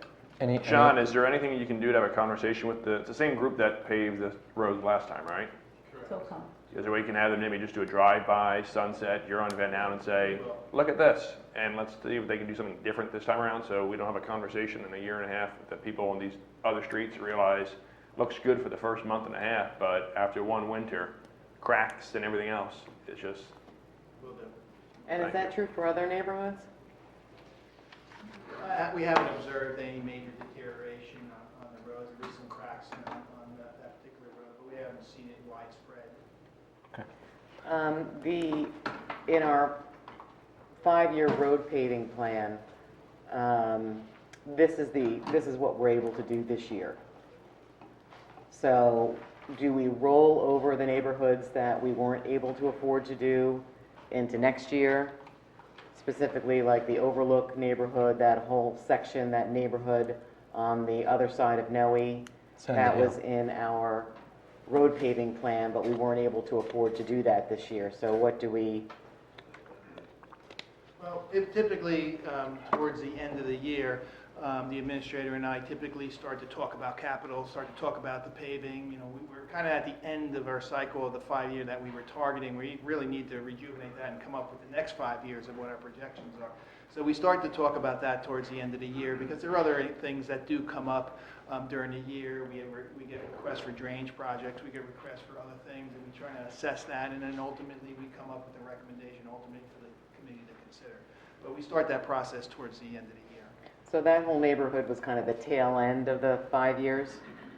John, is there anything you can do to have a conversation with it's the same group that paved the road last time, right? Is there a way you can have them maybe just do a drive-by, sunset, you're on Van Houten and say, look at this, and let's see if they can do something different this time around, so we don't have a conversation in a year and a half that people on these other streets realize looks good for the first month and a half, but after one winter, cracks and everything else, it's just, And is that true for other neighborhoods? We haven't observed any major deterioration on the roads. There is some cracks on that particular road, but we haven't seen it widespread. In our 5-year road paving plan, this is what we're able to do this year. So do we roll over the neighborhoods that we weren't able to afford to do into next year? Specifically like the Overlook neighborhood, that whole section, that neighborhood on the other side of Noe, that was in our road paving plan, but we weren't able to afford to do that this year. So what do we? Well, typically, towards the end of the year, the administrator and I typically start to talk about capital, start to talk about the paving. We're kind of at the end of our cycle of the 5-year that we were targeting. We really need to rejuvenate that and come up with the next 5 years of what our projections are. So we start to talk about that towards the end of the year because there are other things that do come up during the year. We get requests for drainage projects, we get requests for other things, and we try to assess that, and then ultimately we come up with a recommendation ultimately for the committee to consider. But we start that process towards the end of the year. So that whole neighborhood was kind of the tail end of the 5 years?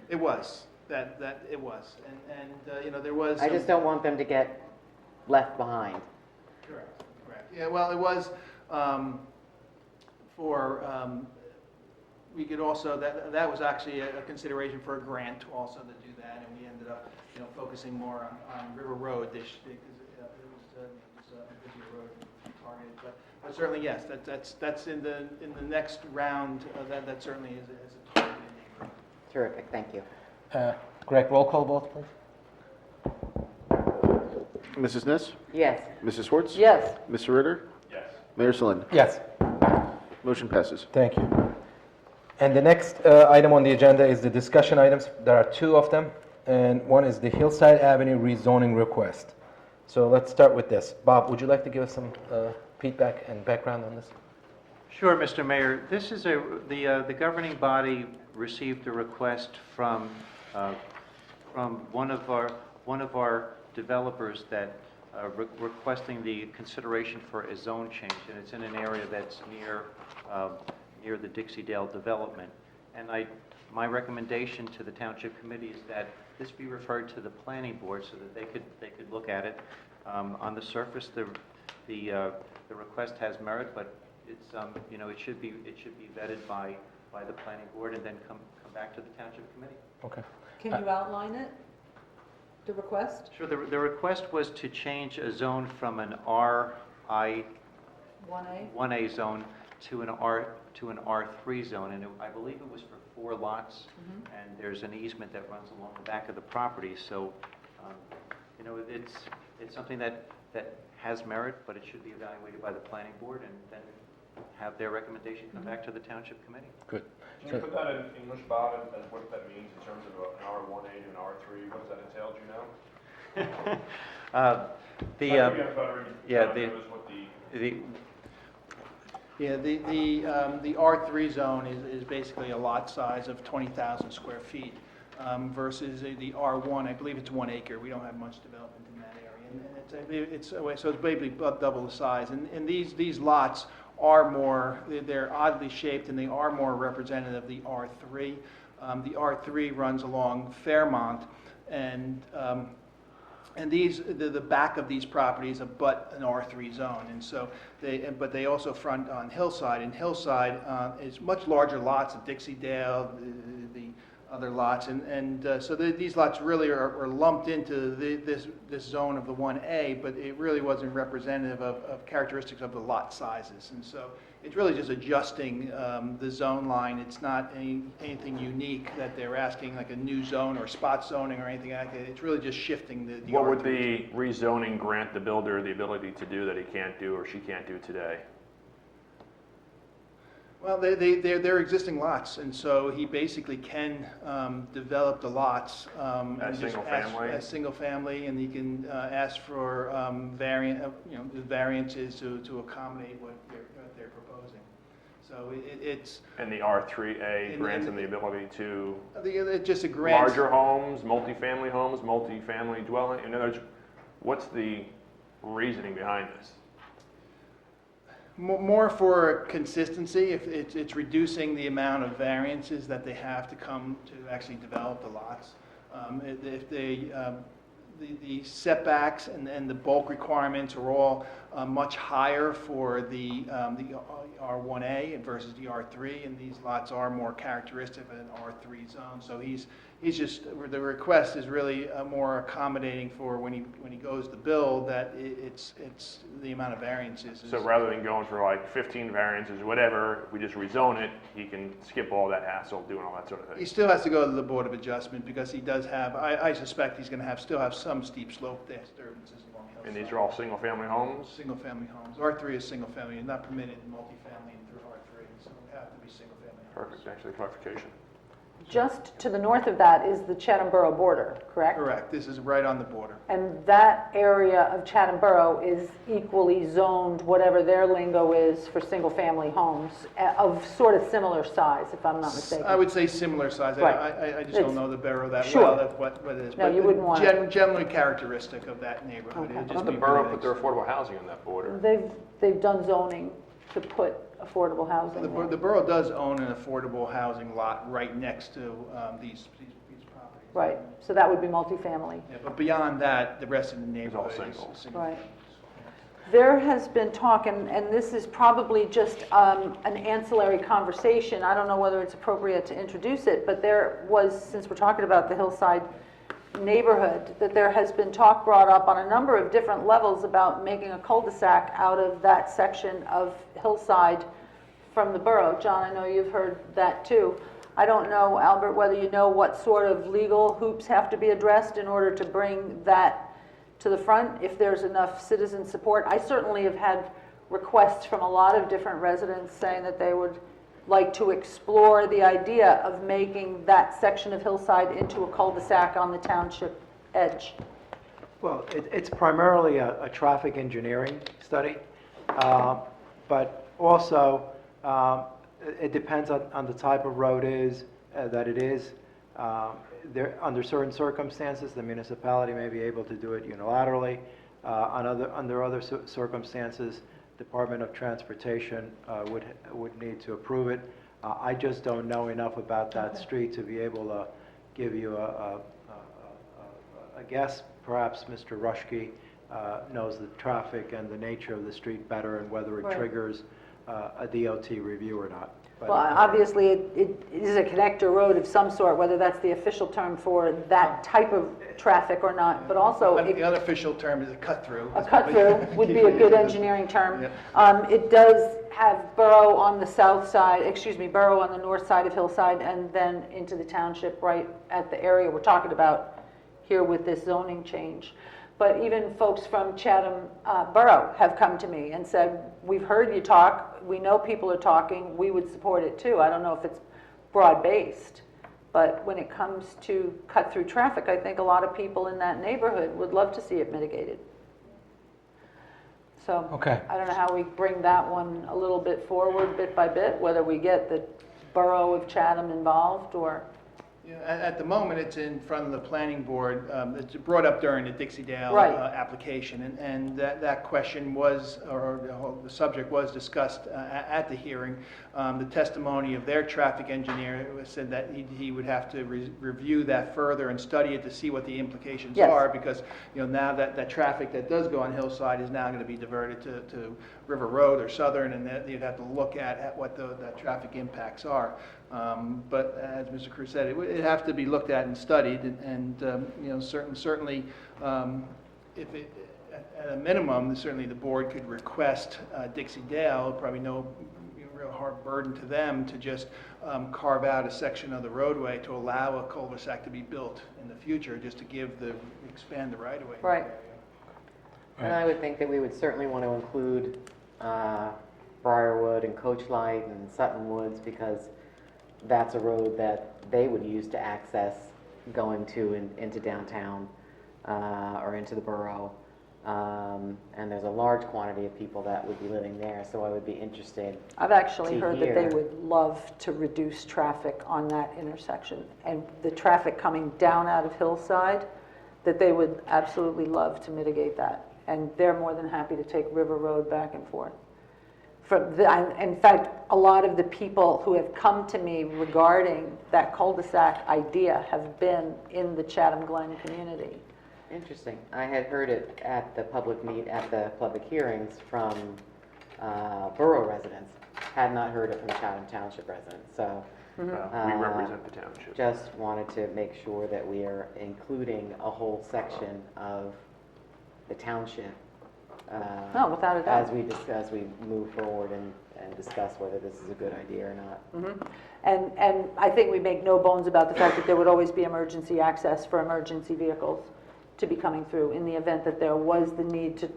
It was. It was. And there was. I just don't want them to get left behind. Correct. Yeah, well, it was, We could also, that was actually a consideration for a grant also to do that, and we ended up, focusing more on River Road this, because it was a busier road targeted. But certainly, yes, that's in the next round, that certainly is a targeted neighborhood. Terrific, thank you. Greg, roll call vote, please. Mrs. Ness? Yes. Mrs. Schwartz? Yes. Mr. Ritter? Yes. Mayor Salind? Yes. Motion passes. Thank you. And the next item on the agenda is the discussion items. There are two of them, and one is the Hillside Avenue rezoning request. So let's start with this. Bob, would you like to give us some feedback and background on this? Sure, Mr. Mayor. This is the governing body received a request from one of our developers that requesting the consideration for a zone change, and it's in an area that's near the Dixie-Dale development. And my recommendation to the Township Committee is that this be referred to the Planning Board so that they could look at it. On the surface, the request has merit, but it's it should be vetted by the Planning Board and then come back to the Township Committee. Okay. Can you outline it, the request? Sure. The request was to change a zone from an RI 1A zone to an R3 zone, and I believe it was for 4 lots, and there's an easement that runs along the back of the property. So, it's something that has merit, but it should be evaluated by the Planning Board and then have their recommendation come back to the Township Committee. Good. Can you put that in English, Bob, as what that means in terms of an R1A to an R3? What does that entail, do you know? The R3 zone is basically a lot size of 20,000 square feet versus the R1, I believe it's 1 acre. We don't have much development in that area. And so it's basically double the size. And these lots are they're oddly shaped, and they are more representative of the R3. The R3 runs along Fairmont, and the back of these properties abut an R3 zone, and so but they also front on Hillside, and Hillside is much larger lots of Dixie-Dale, the other lots, so these lots really are lumped into this zone of the 1A, but it really wasn't representative of characteristics of the lot sizes, and so it's really just adjusting the zone line. It's not anything unique that they're asking, like a new zone or spot zoning or anything like that. It's really just shifting the What would the rezoning grant the builder the ability to do that he can't do or she can't do today? Well, they're existing lots, and so he basically can develop the lots As single family? As single family, and he can ask for variances to accommodate what they're proposing. So it's And the R3A grants him the ability to just a grant. larger homes, multifamily dwelling. In other words, what's the reasoning behind this? More for consistency. If it's reducing the amount of variances that they have to come to actually develop the lots. If the setbacks and the bulk requirements are all much higher for the R1A versus the R3, and these lots are more characteristic of an R3 zone. So he's just, the request is really more accommodating for when he goes to build, that it's the amount of variances. So rather than going for like 15 variances or whatever, we just rezone it, he can skip all that hassle, doing all that sort of thing. He still has to go to the Board of Adjustment because he does have, I suspect he's going to still have some steep slope disturbances along Hillside. And these are all single-family homes? Single-family homes. R3 is single-family, and not permitted in multifamily and through R3, so it have to be single-family homes. Perfect, thanks for the clarification. Just to the north of that is the Chatham Borough border, correct? Correct. This is right on the border. And that area of Chatham Borough is equally zoned, whatever their lingo is, for single-family homes of sort of similar size, if I'm not mistaken. I would say similar size. Right. I just don't know the borough that Sure. well. That's what it is. No, But you wouldn't want it. generally characteristic of that neighborhood. Okay. It'd Doesn't just the be borough really put their affordable housing on that border? They've done zoning to put affordable housing there. The borough does own an affordable housing lot right next to these properties. Right, so that would be multifamily. Yeah, but beyond that, the rest of the neighborhood singles. is single. Right. There has been talk, and this is probably just an ancillary conversation. I don't know whether it's appropriate to introduce it, but there was, since we're talking about the Hillside neighborhood, that there has been talk brought up on a number of different levels about making a cul-de-sac out of that section of Hillside from the borough. John, I know you've heard that too. I don't know, Albert, whether you know what sort of legal hoops have to be addressed in order to bring that to the front, if there's enough citizen support. I certainly have had requests from a lot of different residents saying that they would like to explore the idea of making that section of Hillside into a cul-de-sac on the township edge. Well, it's primarily a traffic engineering study, but also it depends on the type of road that it is. Under certain circumstances, the municipality may be able to do it unilaterally. Under other circumstances, Department of Transportation would need to approve it. I just don't know enough about that street to be able to give you a guess. Perhaps Mr. Rushke knows the traffic and the nature of the street better and whether it triggers a DOT review or not. But Well, obviously, it is a connector road of some sort, whether that's the official term for that type of traffic or not, but also The unofficial term is a cut-through. a cut-through would be a good engineering term. It does have borough on the south side, borough on the north side of Hillside, and then into the township right at the area we're talking about here with this zoning change. But even folks from Chatham Borough have come to me and said, we've heard you talk, we know people are talking, we would support it too. I don't know if it's broad-based, but when it comes to cut-through traffic, I think a lot of people in that neighborhood would love to see it mitigated. So I don't know how we bring that one a little bit forward, bit by bit, whether we get the Borough of Chatham involved or... At the moment, it's in front of the planning board. It's brought up during the Dixie-Dale application, and that question was, or the subject was discussed at the hearing. The testimony of their traffic engineer said that he would have to review that further and study it to see what the implications are, because now that traffic that does go on Hillside is now going to be diverted to River Road or Southern, and you'd have to look at what that traffic impacts are. But as Mr. Cruz said, it'd have to be looked at and studied, and certainly, if it, at a minimum, certainly the board could request Dixie-Dale, probably no real hard burden to them to just carve out a section of the roadway to allow a cul-de-sac to be built in the future, just to expand the right-of-way. Right. And I would think that we would certainly want to include Briarwood and Coachlight and Sutton Woods, because that's a road that they would use to access going into downtown or into the borough. And there's a large quantity of people that would be living there, so I would be interested. I've actually heard that they would love to reduce traffic on that intersection, and the traffic coming down out of Hillside, that they would absolutely love to mitigate that. And they're more than happy to take River Road back and forth. In fact, a lot of the people who have come to me regarding that cul-de-sac idea have been in the Chatham Glen community. Interesting. I had heard it at the public hearings from borough residents. Had not heard it from Chatham Township residents. So we represent the township. Just wanted to make sure that we are including a whole section of the township. Without a doubt. As we move forward and discuss whether this is a good idea or not. And I think we make no bones about the fact that there would always be emergency access for emergency vehicles to be coming through in the event that there was the need to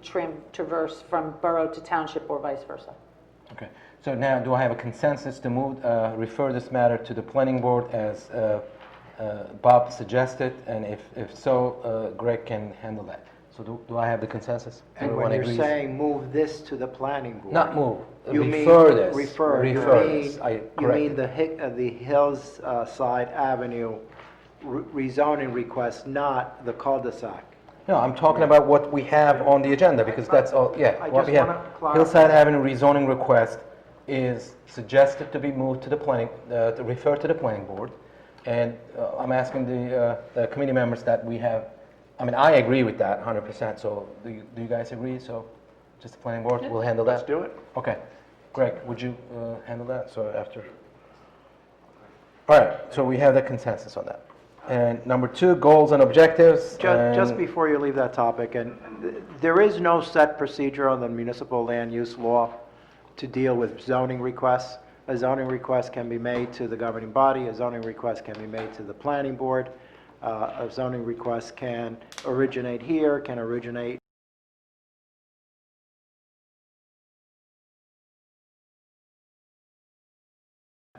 traverse from borough to township or vice versa. Okay. So now, do I have a consensus to refer this matter to the planning board as Bob suggested? And if so, Greg can handle that. So do I have the consensus? And when you're saying move this to the planning board? Not move. You refer mean this. Refer. This. You mean the Hillside Avenue rezoning request, not the cul-de-sac? No, I'm talking about what we have on the agenda, because that's all, what we have. Hillside Avenue rezoning request is suggested to be moved to the planning, to refer to the planning board. And I'm asking the committee members that we have, I agree with that 100%, so do you guys agree? So Just the planning board will handle that? Let's do it. Okay. Greg, would you handle that? So after. All right, so we have the consensus on that. And number 2, goals and objectives. Just and- before you leave that topic, and there is no set procedure on the municipal land use law to deal with zoning requests. A zoning request can be made to the governing body, a zoning request can be made to the planning board, a zoning request can originate here, can originate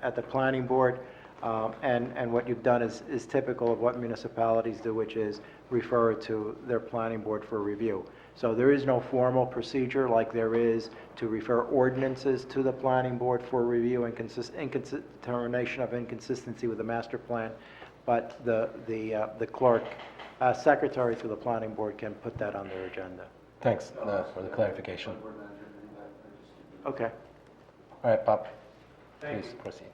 at the planning board, and what you've done is typical of what municipalities do, which is refer it to their planning board for review. So there is no formal procedure like there is to refer ordinances to the planning board for review and determination of inconsistency with the master plan, but the clerk, secretary to the planning board can put that on their agenda. Thanks for the clarification. Okay. All right, Bob, please proceed.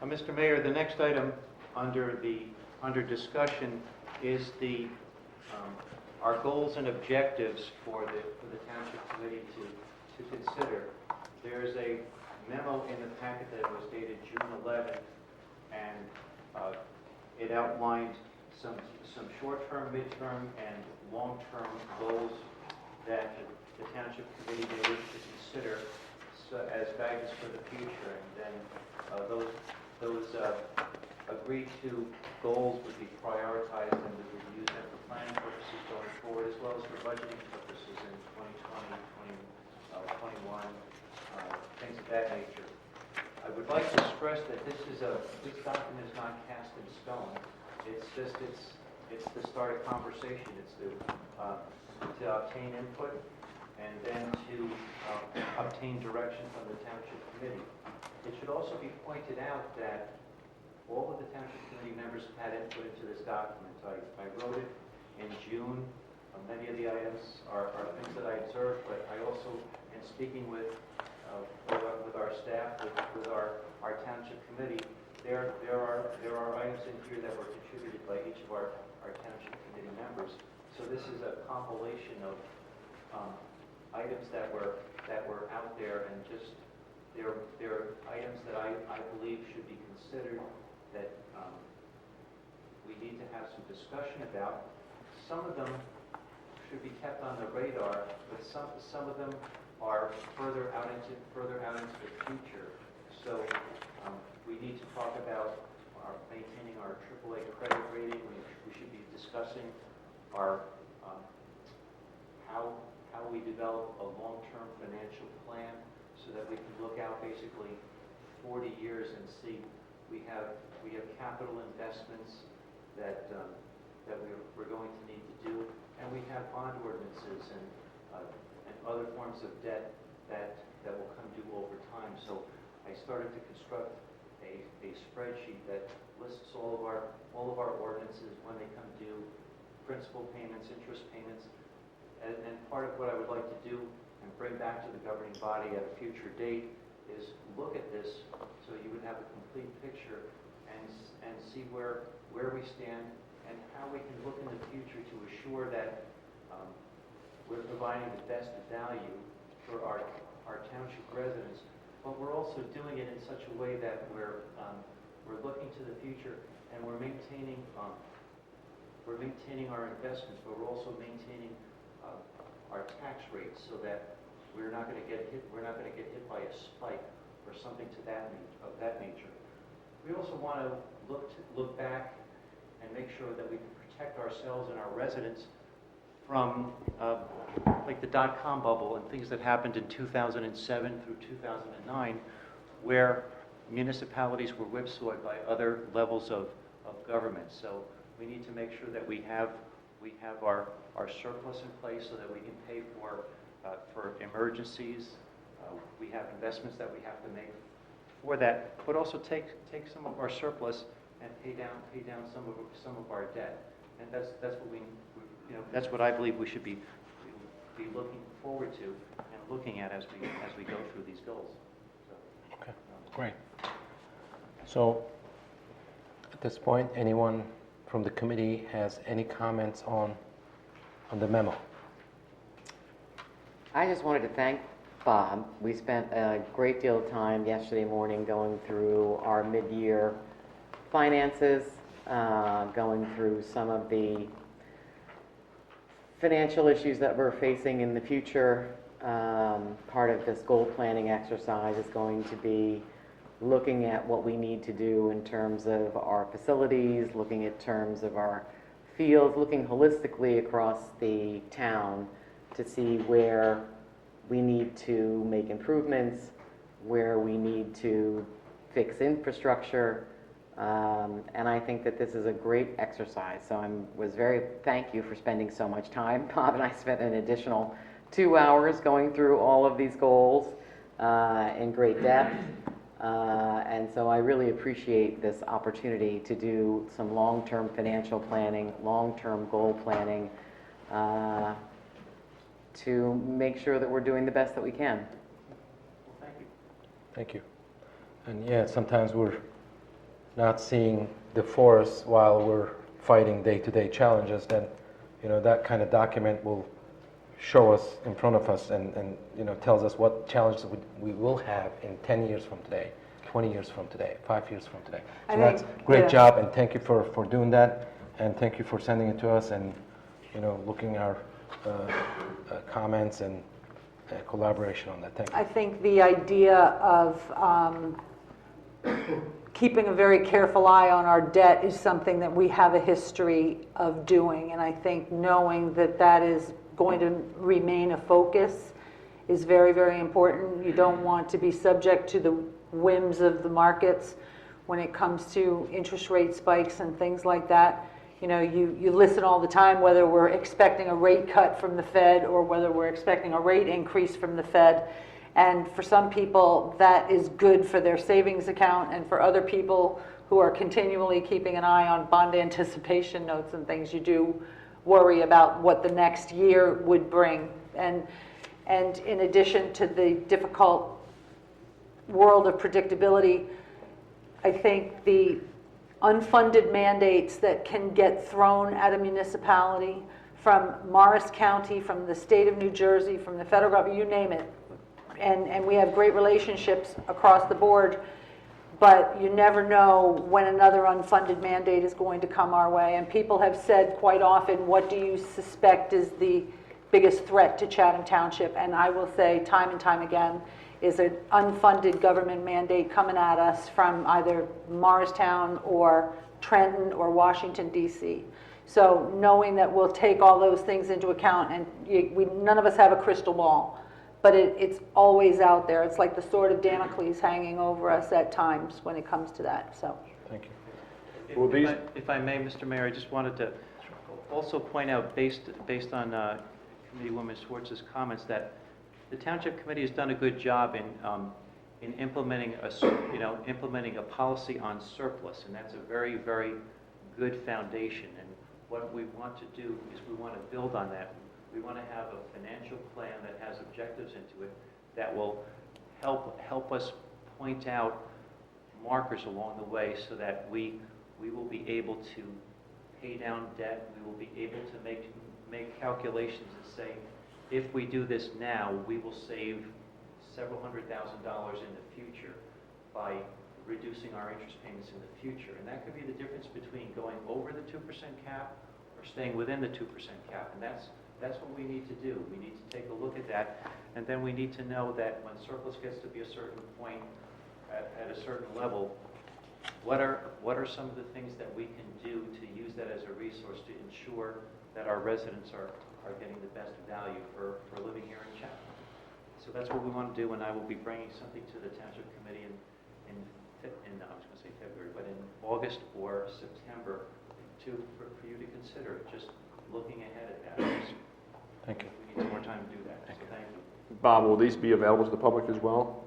Mr. Mayor, the next item under discussion is our goals and objectives for the Township Committee to consider. There is a memo in the packet that was dated June 11th, and it outlined some short-term, midterm, and long-term goals that the Township Committee may wish to consider as guidance for the future. And then those agreed to goals would be prioritized and would be used for planning purposes going forward, as well as for budgeting purposes in 2020, 2021, things of that nature. I would like to stress that this document is not cast in stone. It's to start a conversation. It's to obtain input and then to obtain direction from the Township Committee. It should also be pointed out that all of the Township Committee members have had input into this document. I wrote it in June. Many of the items are things that I observed, but I also, in speaking with our staff, with our Township Committee, there are items in here that were contributed by each of our Township Committee members. So this is a compilation of items that were out there, and just there are items that I believe should be considered that we need to have some discussion about. Some of them should be kept on the radar, but some of them are further out into the future. So we need to talk about maintaining our AAA credit rating. We should be discussing our how we develop a long-term financial plan so that we can look out basically 40 years and see we have capital investments that we're going to need to do, and we have bond ordinances and other forms of debt that will come due over time. So I started to construct a spreadsheet that lists all of our ordinances, when they come due, principal payments, interest payments, and part of what I would like to do and bring back to the governing body at a future date is look at this so you would have a complete picture and see where we stand and how we can look in the future to assure that we're providing the best value for our township residents, but we're also doing it in such a way that we're looking to the future and we're maintaining our investments, but we're also maintaining our tax rates so that we're not going to get hit. We're not going to get hit by a spike or something of that nature. We also want to look back and make sure that we can protect ourselves and our residents from like the dot-com bubble and things that happened in 2007 through 2009, where municipalities were whipsawed by other levels of government. So we need to make sure that we have our surplus in place so that we can pay for emergencies. We have investments that we have to make for that, but also take some of our surplus and pay down some of our debt. And that's what that's what I believe we should be looking forward to and looking at as we go through these goals. So, Okay, great. So at this point, anyone from the committee has any comments on on the memo. I just wanted to thank Bob. We spent a great deal of time yesterday morning going through our mid-year finances, going through some of the financial issues that we're facing in the future. Part of this goal planning exercise is going to be looking at what we need to do in terms of our facilities, looking at terms of our fields, looking holistically across the town to see where we need to make improvements, where we need to fix infrastructure, and I think that this is a great exercise. So thank you for spending so much time. Bob and I spent an additional 2 hours going through all of these goals in great depth. And so I really appreciate this opportunity to do some long-term financial planning, long-term goal planning, to make sure that we're doing the best that we can. Well, thank you. Thank you. And yeah, sometimes we're not seeing the forest while we're fighting day-to-day challenges, then, that kind of document will show us in front of us and tells us what challenges we will have in 10 years from today, 20 years from today, 5 years from today. So that's great job, and thank you for doing that, and thank you for sending it to us and, looking our comments and collaboration on that. Thank you. I think the idea of keeping a very careful eye on our debt is something that we have a history of doing, and I think knowing that that is going to remain a focus is very, very important. You don't want to be subject to the whims of the markets when it comes to interest rate spikes and things like that. You listen all the time whether we're expecting a rate cut from the Fed or whether we're expecting a rate increase from the Fed. And for some people, that is good for their savings account, and for other people who are continually keeping an eye on bond anticipation notes and things, you do worry about what the next year would bring. And in addition to the difficult world of predictability, I think the unfunded mandates that can get thrown at a municipality from Morris County, from the state of New Jersey, from the federal government, you name it. And we have great relationships across the board, but you never know when another unfunded mandate is going to come our way. And people have said quite often, what do you suspect is the biggest threat to Chatham Township? And I will say time and time again, is an unfunded government mandate coming at us from either Morristown or Trenton or Washington, D.C. So knowing that we'll take all those things into account, and none of us have a crystal ball, but it's always out there. It's like the sword of Damocles hanging over us at times when it comes to that. So, thank you. If I may, Mr. Mayor, I just wanted to also point out, based on Committeewoman Schwartz's comments, that the Township Committee has done a good job in implementing a policy on surplus, and that's a very, very good foundation. And what we want to do is we want to build on that. We want to have a financial plan that has objectives into it that will help us point out markers along the way so that we will be able to pay down debt. We will be able to make calculations and say, if we do this now, we will save several $100,000 in the future by reducing our interest payments in the future. And that could be the difference between going over the 2% cap or staying within the 2% cap. And that's what we need to do. We need to take a look at that, and then we need to know that when surplus gets to be a certain point at a certain level, what are some of the things that we can do to use that as a resource to ensure that our residents are getting the best value for living here in Chatham. So that's what we want to do, and I will be bringing something to the Township Committee in I was going to say February, but in August or September for you to consider, just looking ahead at that. Thank you. We need some more time to do that, so thank you. Bob, will these be available to the public as well?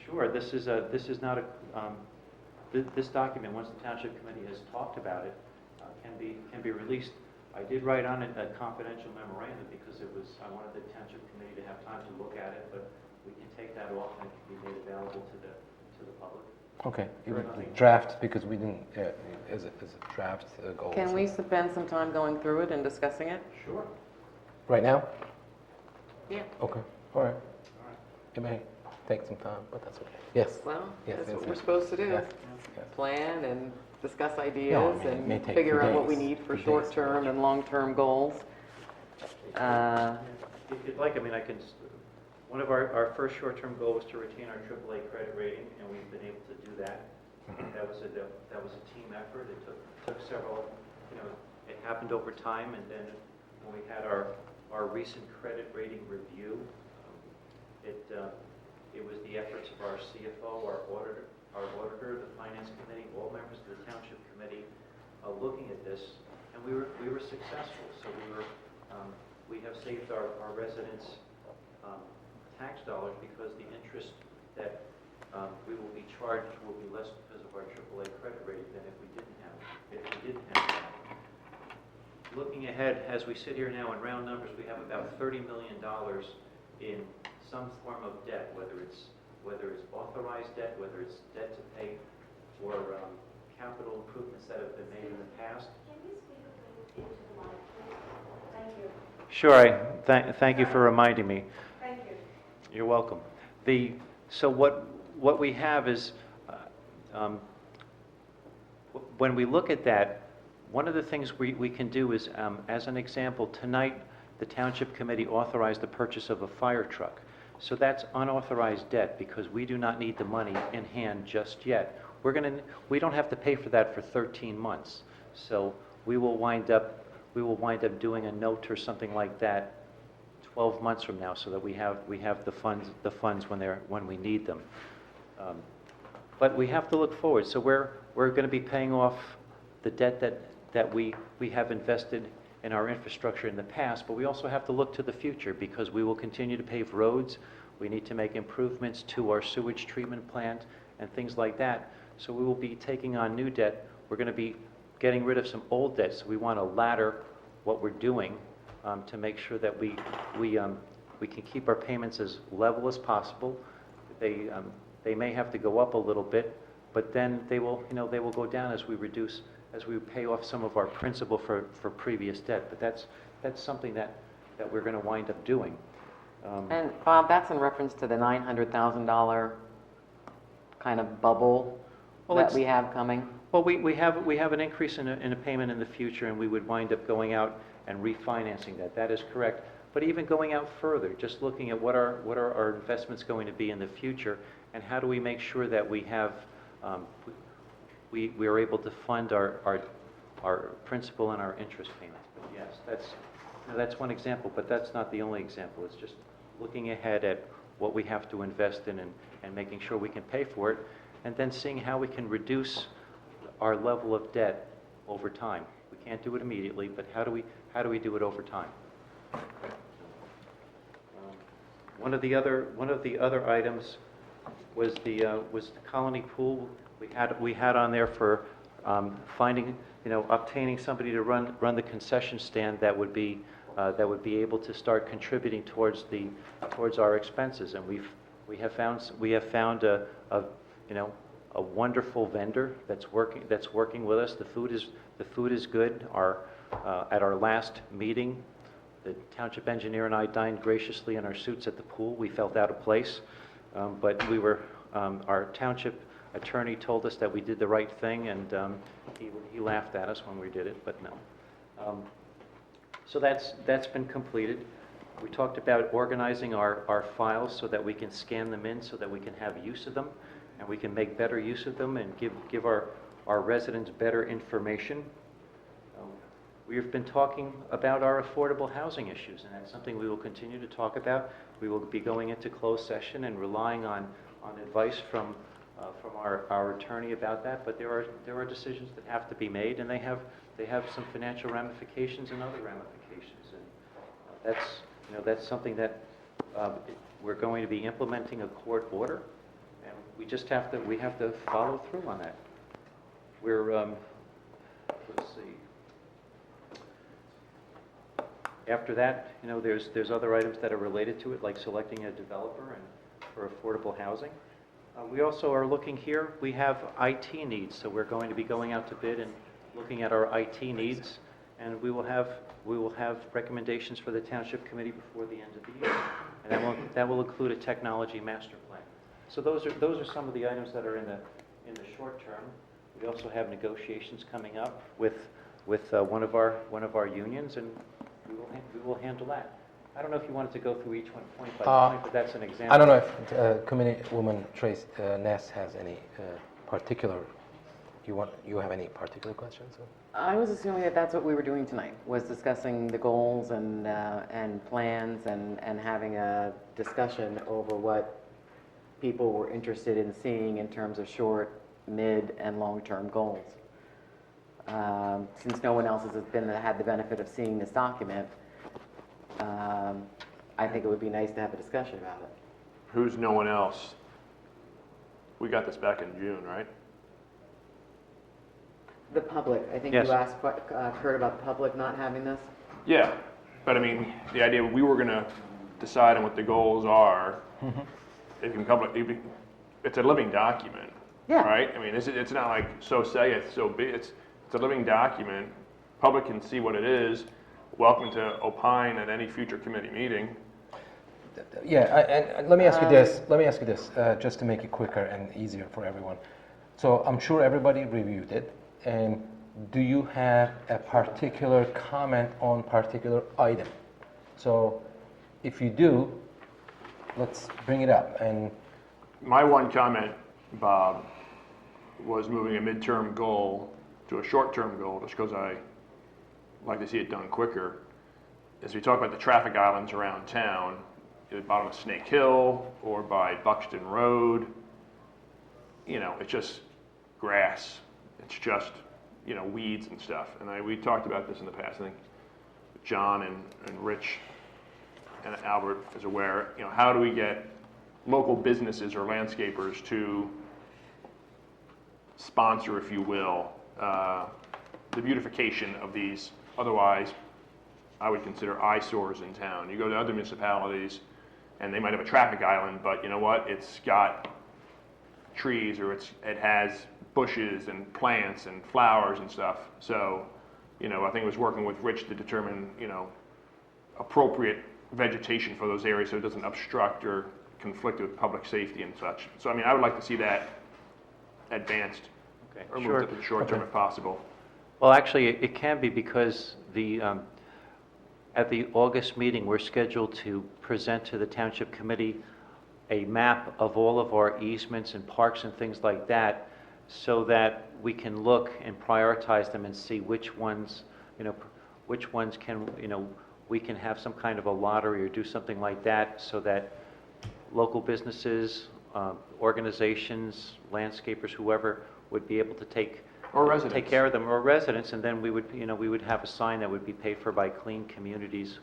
Sure, this is not a, this document, once the Township Committee has talked about it, can be released. I did write on it a confidential memorandum because I wanted the Township Committee to have time to look at it, but we can take that off and it can be made available to the public. Okay, draft, because we didn't, is it draft goals? Can we spend some time going through it and discussing it? Sure. Right now? Yeah. Okay, all right. It may take some time, but that's okay. Yes? Well, Yes, that's yes, what yes. we're supposed to do. Yes, yes. Plan and discuss No, ideas I mean, it may and take figure two out what we days, need for 2 days. short-term and long-term goals. If you'd like, I mean, one of our first short-term goal was to retain our AAA credit rating, and we've been able to do that. That was a team effort. It took several, it happened over time, and then when we had our recent credit rating review, it was the efforts of our CFO, our auditor, the finance committee, all members of the township committee, looking at this, and we were successful. So we have saved our residents tax dollars because the interest that we will be charged will be less because of our AAA credit rating than if we didn't have that. Looking ahead, as we sit here now in round numbers, we have about $30 million in some form of debt, whether it's authorized debt, whether it's debt to pay for capital improvements that have been made in the past. Sure. Thank you for reminding me. Thank you. You're welcome. So what we have is, when we look at that, one of the things we can do is, as an example, tonight the Township Committee authorized the purchase of a fire truck. So that's unauthorized debt because we do not need the money in hand just yet. We don't have to pay for that for 13 months. So we will wind up doing a note or something like that 12 months from now, so that we have the funds when we need them. But we have to look forward. So we're going to be paying off the debt that we have invested in our infrastructure in the past, but we also have to look to the future because we will continue to pave roads. We need to make improvements to our sewage treatment plant and things like that. So we will be taking on new debt. We're going to be getting rid of some old debts. So we want to ladder what we're doing to make sure that we can keep our payments as level as possible. They may have to go up a little bit, but then they will go down as we pay off some of our principal for previous debt. But that's something that we're going to wind up doing. And Bob, that's in reference to the $900,000 kind of bubble that we have coming? Well, we have an increase in a payment in the future, and we would wind up going out and refinancing that. That is correct. But even going out further, just looking at what are our investments going to be in the future, and how do we make sure that we have we are able to fund our principal and our interest payments. But yes, that's one example, but that's not the only example. It's just looking ahead at what we have to invest in and making sure we can pay for it, and then seeing how we can reduce our level of debt over time. We can't do it immediately, but how do we do it over time? One of the other items was the colony pool. We had on there for obtaining somebody to run the concession stand that would be able to start contributing towards our expenses. And we have found a wonderful vendor that's working with us. The food is good. At our last meeting, the township engineer and I dined graciously in our suits at the pool. We felt out of place, but our township attorney told us that we did the right thing, and he laughed at us when we did it, but no. So that's been completed. We talked about organizing our files so that we can scan them in, so that we can have use of them, and we can make better use of them and give our residents better information. We've been talking about our affordable housing issues, and that's something we will continue to talk about. We will be going into closed session and relying on advice from our attorney about that. But there are decisions that have to be made, and they have some financial ramifications and other ramifications. And that's something that we're going to be implementing a court order, and we have to follow through on that. Let's see. After that, there's other items that are related to it, like selecting a developer and for affordable housing. We also are looking here, we have IT needs, so we're going to be going out to bid and looking at our IT needs, and we will have recommendations for the Township Committee before the end of the year. And that will include a technology master plan. So those are some of the items that are in the short term. We also have negotiations coming up with one of our unions, and we will handle that. I don't know if you wanted to go through each one point by point, but that's an example. I don't know if Committeewoman Trace Ness has any particular. You have any particular questions? I was assuming that that's what we were doing tonight, was discussing the goals and plans and having a discussion over what people were interested in seeing in terms of short, mid, and long-term goals. Since no one else has had the benefit of seeing this document, I think it would be nice to have a discussion about it. Who's no one else? We got this back in June, right? The public, I think Yes. you asked Kurt about the public not having this. Yeah, but I mean, the idea, we were gonna decide on what the goals are. If in public, it's a living document, Yeah. right? I mean, it's not like, so say it, so be, it's a living document. Public can see what it is. Welcome to opine at any future committee meeting. Yeah, and let me ask you this. Let me ask you this, just to make it quicker and easier for everyone. So I'm sure everybody reviewed it, and do you have a particular comment on particular item? So if you do, let's bring it up. And My one comment, Bob, was moving a midterm goal to a short-term goal, just because I like to see it done quicker. As we talk about the traffic islands around town, at the bottom of Snake Hill or by Buxton Road, it's just grass. It's just, weeds and stuff. And we talked about this in the past. I think John and Rich and Albert is aware. How do we get local businesses or landscapers to sponsor, if you will, the beautification of these otherwise I would consider eyesores in town. You go to other municipalities and they might have a traffic island, but you know what? It's got trees or it has bushes and plants and flowers and stuff. So, I think it was working with Rich to determine, appropriate vegetation for those areas so it doesn't obstruct or conflict with public safety and such. So, I would like to see that advanced or moved up to the short term if possible. Well, actually, it can be because at the August meeting, we're scheduled to present to the Township Committee a map of all of our easements and parks and things like that, so that we can look and prioritize them and see which ones can, we can have some kind of a lottery or do something like that, so that local businesses, organizations, landscapers, whoever, would be able to take care of them, or residents, and then we would have a sign that would be paid for by Clean Communities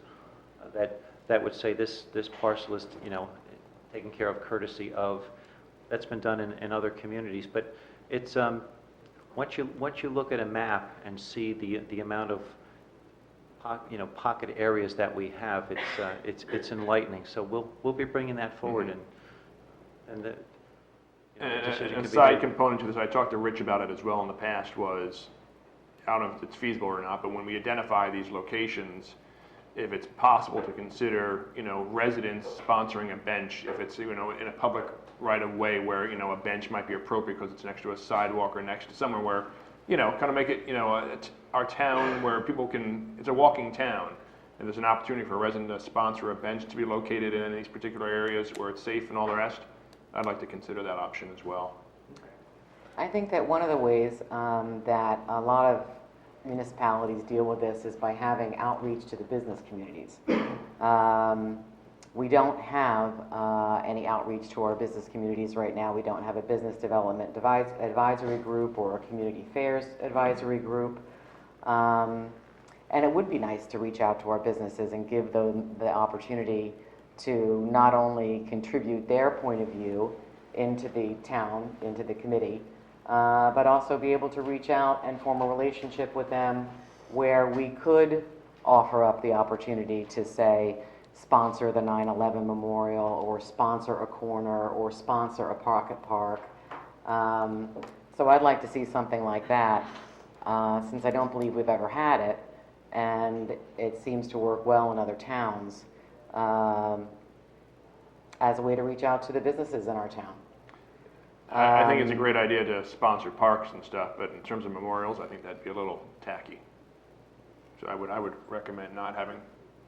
that would say this parcel is, taken care of courtesy of. That's been done in other communities, but it's once you look at a map and see the amount of pocket areas that we have, it's enlightening. So we'll be bringing that forward, and the And a side component to this, I talked to Rich about it as well in the past, was, I don't know if it's feasible or not, but when we identify these locations, if it's possible to consider, residents sponsoring a bench, if it's, in a public right-of-way where, a bench might be appropriate because it's next to a sidewalk or next to somewhere where, kind of make it, our town where people can, it's a walking town, and there's an opportunity for a resident to sponsor a bench to be located in these particular areas where it's safe and all the rest. I'd like to consider that option as well. I think that one of the ways that a lot of municipalities deal with this is by having outreach to the business communities. We don't have any outreach to our business communities right now. We don't have a business development advisory group or a community affairs advisory group. And it would be nice to reach out to our businesses and give them the opportunity to not only contribute their point of view into the town, into the committee, but also be able to reach out and form a relationship with them where we could offer up the opportunity to say, sponsor the 9/11 memorial, or sponsor a corner, or sponsor a pocket park. So I'd like to see something like that, since I don't believe we've ever had it, and it seems to work well in other towns, as a way to reach out to the businesses in our town. I think it's a great idea to sponsor parks and stuff, but in terms of memorials, I think that'd be a little tacky. So I would recommend not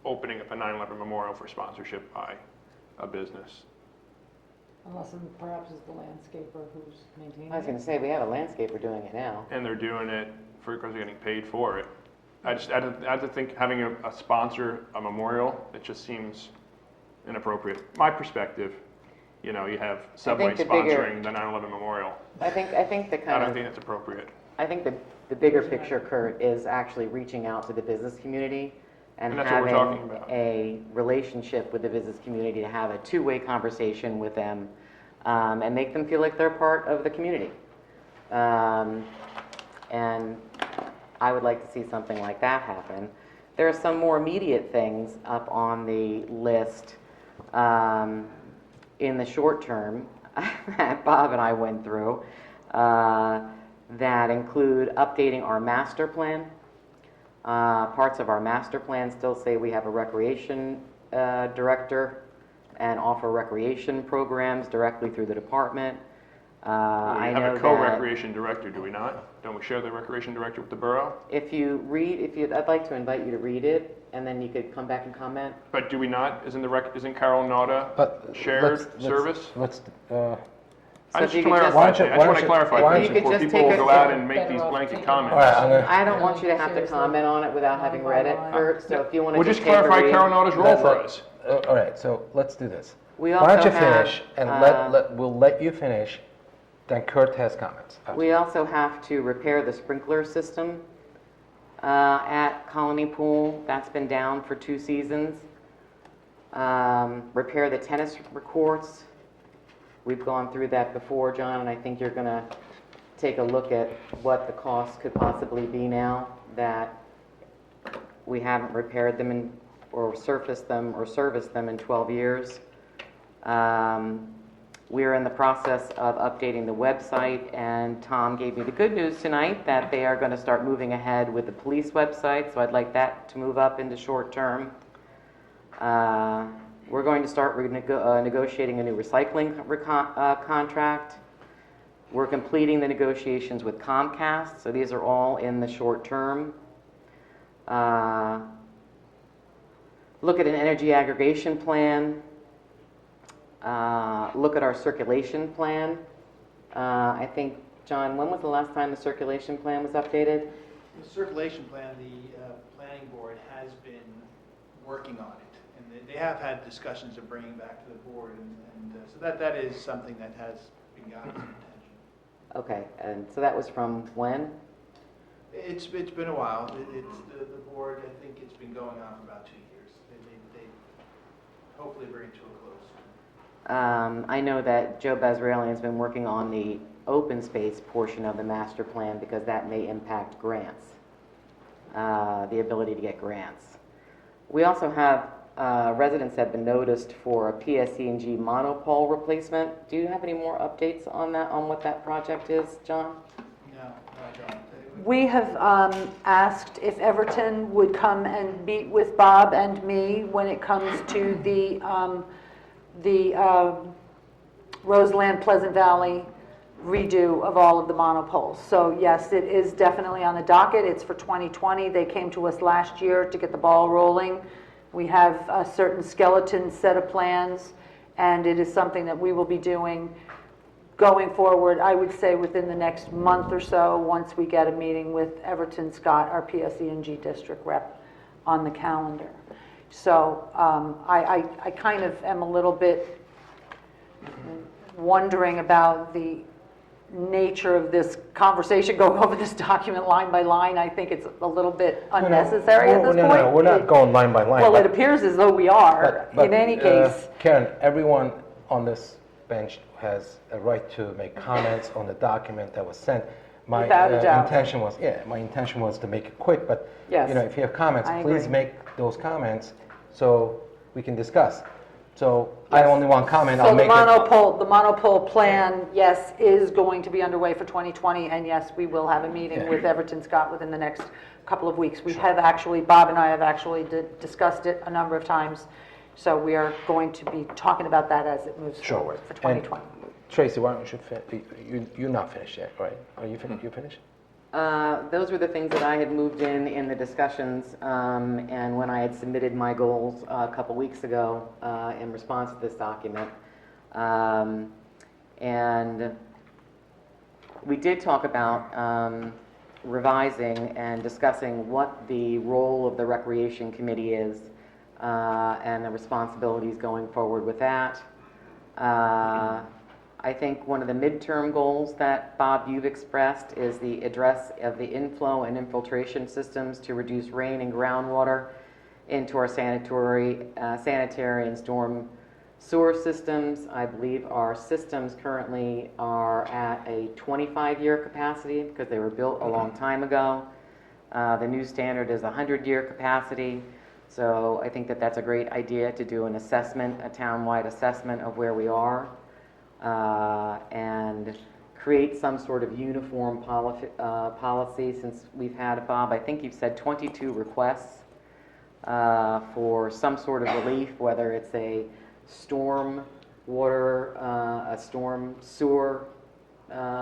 opening up a 9/11 memorial for sponsorship by a business. Unless perhaps it's the landscaper who's maintaining I was going to say, we have a landscaper doing it now. And they're doing it because they're getting paid for it. I have to think having a sponsor a memorial, it just seems inappropriate. My perspective, you have Subway sponsoring the 9/11 memorial. I think the I kind don't of, think that's appropriate. I think the bigger picture, Kurt, is actually reaching out to the business community and And that's what we're talking having about. a relationship with the business community, to have a two-way conversation with them, and make them feel like they're part of the community. And I would like to see something like that happen. There are some more immediate things up on the list in the short term that Bob and I went through, that include updating our master plan. Parts of our master plan still say we have a recreation director and offer recreation programs directly through the department. We I have know a that co-recreation director, do we not? Don't we share the recreation director with the borough? I'd like to invite you to read it, and then you could come back and comment. But do we not? Isn't Carol Nauta But shared service? I just if you want could to just- clarify. I just want to clarify why things don't you before just people take go a- out and make these blanket comments. All right, I'm gonna- I don't want you to have to comment on it without having read it, Kurt, so if you want to We'll just just take a clarify read. Carol Nauta's role That's for it. us. All right, so let's do this. We Why don't also you finish, have, and we'll let you finish, then Kurt has comments. We also have to repair the sprinkler system at Colony Pool. That's been down for 2 seasons. Repair the tennis courts. We've gone through that before, John, and I think you're going to take a look at what the cost could possibly be now that we haven't repaired them or surfaced them or serviced them in 12 years. We're in the process of updating the website, and Tom gave me the good news tonight that they are going to start moving ahead with the police website, so I'd like that to move up into short term. We're going to start negotiating a new recycling contract. We're completing the negotiations with Comcast, so these are all in the short term. Look at an energy aggregation plan. Look at our circulation plan. I think, John, when was the last time the circulation plan was updated? The circulation plan, the planning board has been working on it, and they have had discussions of bringing back to the board, and so that is something that has been gotten some attention. Okay, and so that was from when? It's been a while. It's the board, I think it's been going on for about 2 years. They hopefully bring it to a close. I know that Joe Bazaralian's been working on the open space portion of the master plan because that may impact grants, the ability to get grants. We also have residents have been noticed for a PSE&G monopole replacement. Do you have any more updates on that, on what that project is, John? No, I don't. We have asked if Everton would come and meet with Bob and me when it comes to the Roseland Pleasant Valley redo of all of the monopoles. So yes, it is definitely on the docket. It's for 2020. They came to us last year to get the ball rolling. We have a certain skeleton set of plans, and it is something that we will be doing going forward, I would say within the next month or so, once we get a meeting with Everton Scott, our PSE&G district rep, on the calendar. So I kind of am a little bit wondering about the nature of this conversation going over this document line by line. I think it's a little bit unnecessary at this point. No, we're not going line by line. Well, it appears as though we are. But, in any case. Karen, everyone on this bench has a right to make comments on the document that was sent. My Without a doubt. intention was to make it quick, but Yes, if you have comments, I please agree. make those comments so we can discuss. So I only want comment, So I'll the make it. the monopole plan, yes, is going to be underway for 2020, and yes, we will have a meeting Yeah. with Everton Scott within the next couple of weeks. We have actually, Bob and I have actually discussed it a number of times, so we are going to be talking about that as it moves Sure. forward for And 2020. Tracy, why don't you're not finished yet, right? Are you Mm-hmm. finished? Those were the things that I had moved in the discussions, and when I had submitted my goals a couple weeks ago in response to this document. And we did talk about revising and discussing what the role of the Recreation Committee is and the responsibilities going forward with that. I think one of the midterm goals that, Bob, you've expressed is the address of the inflow and infiltration systems to reduce rain and groundwater into our sanitary and storm sewer systems. I believe our systems currently are at a 25-year capacity because they were built a long time ago. The new standard is 100-year capacity. So I think that that's a great idea to do an assessment, a town-wide assessment of where we are. And create some sort of uniform policy, since we've had, Bob, I think you've said 22 requests for some sort of relief, whether it's a storm water, a storm sewer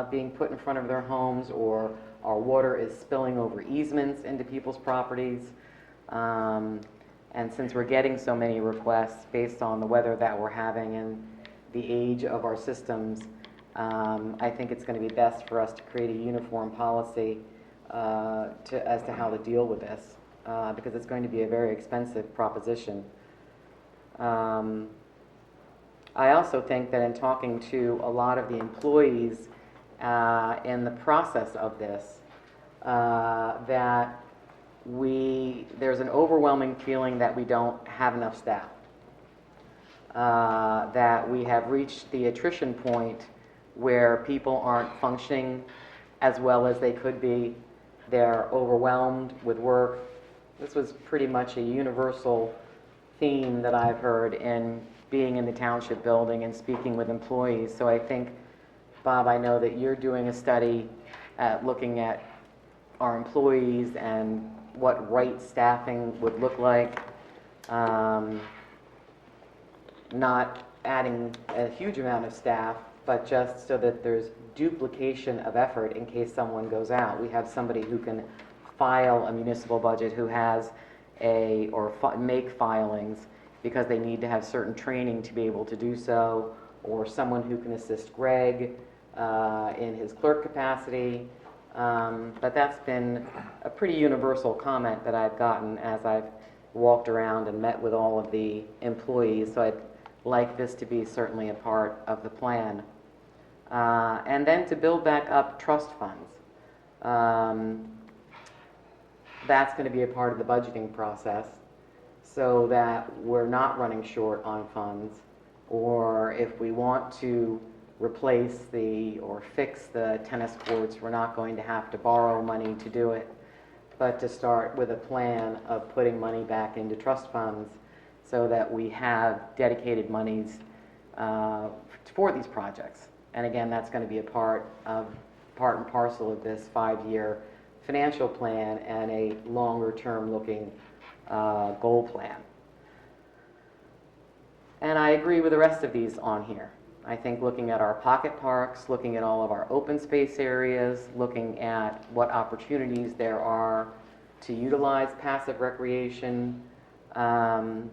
being put in front of their homes, or our water is spilling over easements into people's properties. And since we're getting so many requests based on the weather that we're having and the age of our systems, I think it's going to be best for us to create a uniform policy as to how to deal with this, because it's going to be a very expensive proposition. I also think that in talking to a lot of the employees in the process of this, that there's an overwhelming feeling that we don't have enough staff. That we have reached the attrition point where people aren't functioning as well as they could be. They're overwhelmed with work. This was pretty much a universal theme that I've heard in being in the township building and speaking with employees. So I think, Bob, I know that you're doing a study looking at our employees and what right staffing would look like. Not adding a huge amount of staff, but just so that there's duplication of effort in case someone goes out. We have somebody who can file a municipal budget, who has make filings because they need to have certain training to be able to do so, or someone who can assist Greg in his clerk capacity. But that's been a pretty universal comment that I've gotten as I've walked around and met with all of the employees. So I'd like this to be certainly a part of the plan. And then to build back up trust funds. That's going to be a part of the budgeting process so that we're not running short on funds, or if we want to replace or fix the tennis courts, we're not going to have to borrow money to do it, but to start with a plan of putting money back into trust funds so that we have dedicated monies for these projects. And again, that's going to be a part and parcel of this 5-year financial plan and a longer-term looking goal plan. And I agree with the rest of these on here. I think looking at our pocket parks, looking at all of our open space areas, looking at what opportunities there are to utilize passive recreation, and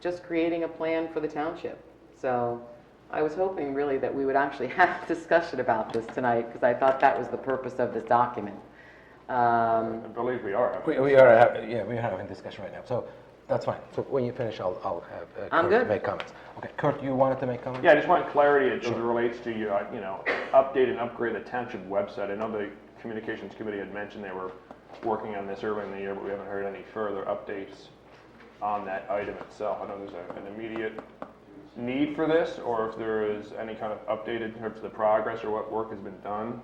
just creating a plan for the township. So I was hoping really that we would actually have a discussion about this tonight, because I thought that was the purpose of this document. I believe we are. We're having a discussion right now, so that's fine. So when you finish, I'll have I'm Kurt good. make comments. Okay, Kurt, you wanted to make comments? Yeah, I just want clarity as it relates to, update and upgrade the township website. I know the Communications Committee had mentioned they were working on this earlier in the year, but we haven't heard any further updates on that item itself. I know there's an immediate need for this, or if there is any kind of update in terms of the progress or what work has been done.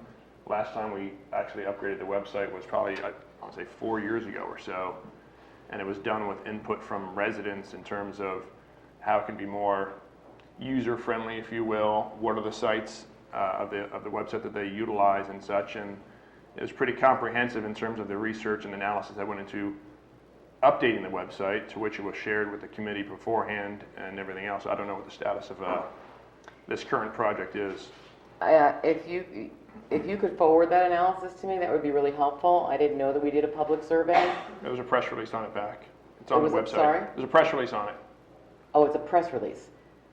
Last time we actually upgraded the website was probably, I want to say 4 years ago or so. and it was done with input from residents in terms of how it can be more user-friendly, if you will. What are the sites of the website that they utilize and such, and it was pretty comprehensive in terms of the research and analysis that went into updating the website, to which it was shared with the committee beforehand and everything else. I don't know what the status of this current project is. If you could forward that analysis to me, that would be really helpful. I didn't know that we did a public survey. There was a press release on it back. It's on the website. Sorry? There's a press release on it. Oh, it's a press release.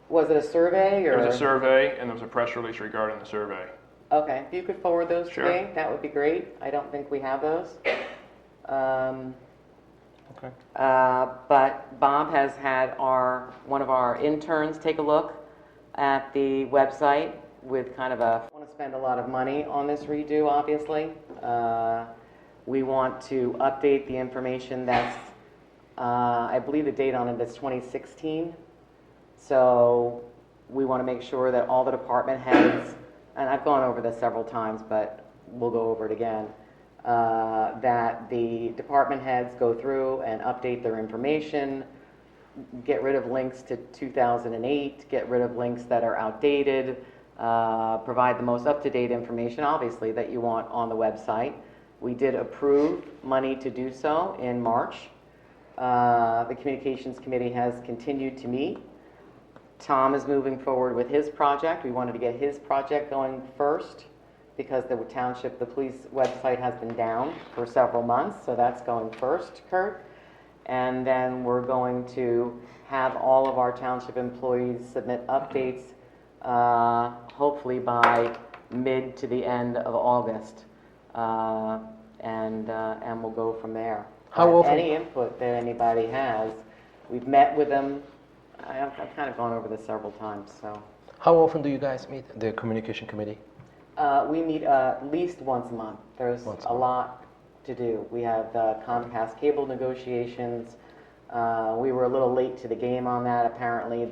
Was it a survey or? There was a survey, and there was a press release regarding the survey. Okay, if you could forward those to Sure. me, that would be great. I don't think we have those. Okay. But Bob has had one of our interns take a look at the website with kind of a, want to spend a lot of money on this redo, obviously. We want to update the information that's, I believe the date on it is 2016. So we want to make sure that all the department heads, and I've gone over this several times, but we'll go over it again, that the department heads go through and update their information, get rid of links to 2008, get rid of links that are outdated, provide the most up-to-date information, obviously, that you want on the website. We did approve money to do so in March. The Communications Committee has continued to meet. Tom is moving forward with his project. We wanted to get his project going first because the township, the police website has been down for several months, so that's going first, Kurt. And then we're going to have all of our township employees submit updates, hopefully by mid to the end of August, and we'll go from there. How often? Any input that anybody has, we've met with them. I've kind of gone over this several times, so. How often do you guys meet, the communication committee? We meet at least once a month. There's a lot to do. We have Comcast cable negotiations. We were a little late to the game on that. Apparently,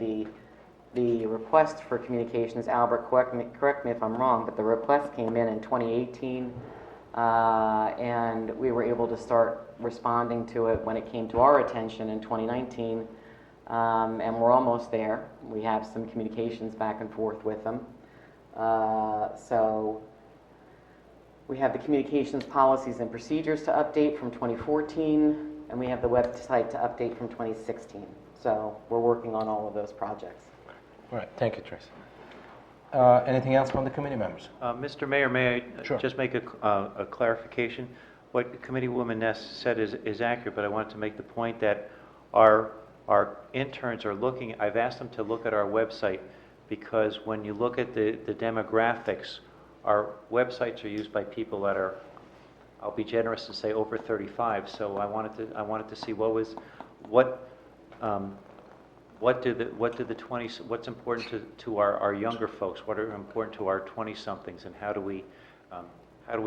the request for communications, Albert, correct me if I'm wrong, but the request came in 2018, and we were able to start responding to it when it came to our attention in 2019, and we're almost there. We have some communications back and forth with them. So we have the communications policies and procedures to update from 2014, and we have the website to update from 2016. So we're working on all of those projects. All right, thank you, Tracy. Anything else from the committee members? Mr. Mayor, may I Sure. just make a clarification? What Committeewoman Ness said is accurate, but I wanted to make the point that our interns are looking, I've asked them to look at our website, because when you look at the demographics, our websites are used by people that are, I'll be generous and say, over 35. So I wanted to see what's important to our younger folks, what are important to our 20-somethings, and how do we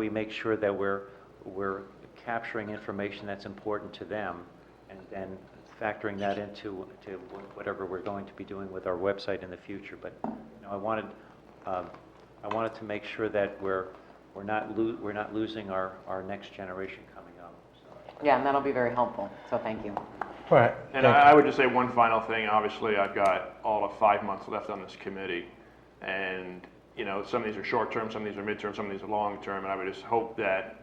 make sure that we're capturing information that's important to them, and then factoring that into whatever we're going to be doing with our website in the future. But I wanted to make sure that we're not losing our next generation coming up. So. Yeah, and that'll be very helpful. So thank you. All right. And I would just say one final thing. Obviously, I've got all of 5 months left on this committee, and some of these are short-term, some of these are mid-term, some of these are long-term, and I would just hope that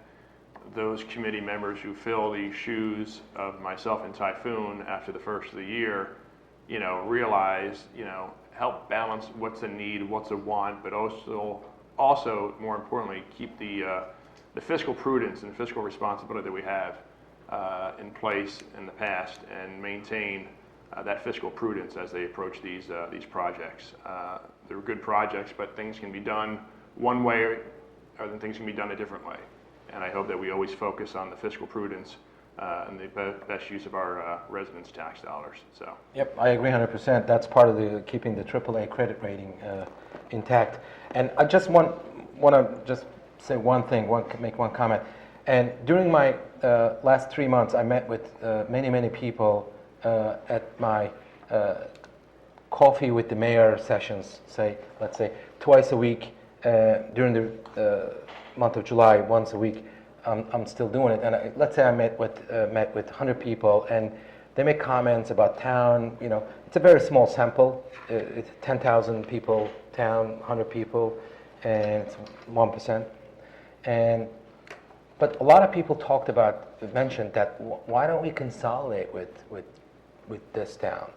those committee members who fill the shoes of myself and Typhoon after the first of the year, realize, help balance what's a need, what's a want, but also more importantly, keep the fiscal prudence and fiscal responsibility that we have in place in the past, and maintain that fiscal prudence as they approach these projects. They're good projects, but things can be done one way, or then things can be done a different way. And I hope that we always focus on the fiscal prudence and the best use of our residents' tax dollars. So. Yep, I agree 100%. That's part of the keeping the AAA credit rating intact. And I just want to just say one thing, make one comment. And during my last 3 months, I met with many people at my coffee with the mayor sessions, let's say twice a week during the month of July, once a week. I'm still doing it. And let's say I met with 100 people, and they make comments about town. It's a very small sample. It's 10,000 people town, 100 people, and it's 1%. But a lot of people mentioned that why don't we consolidate with this town?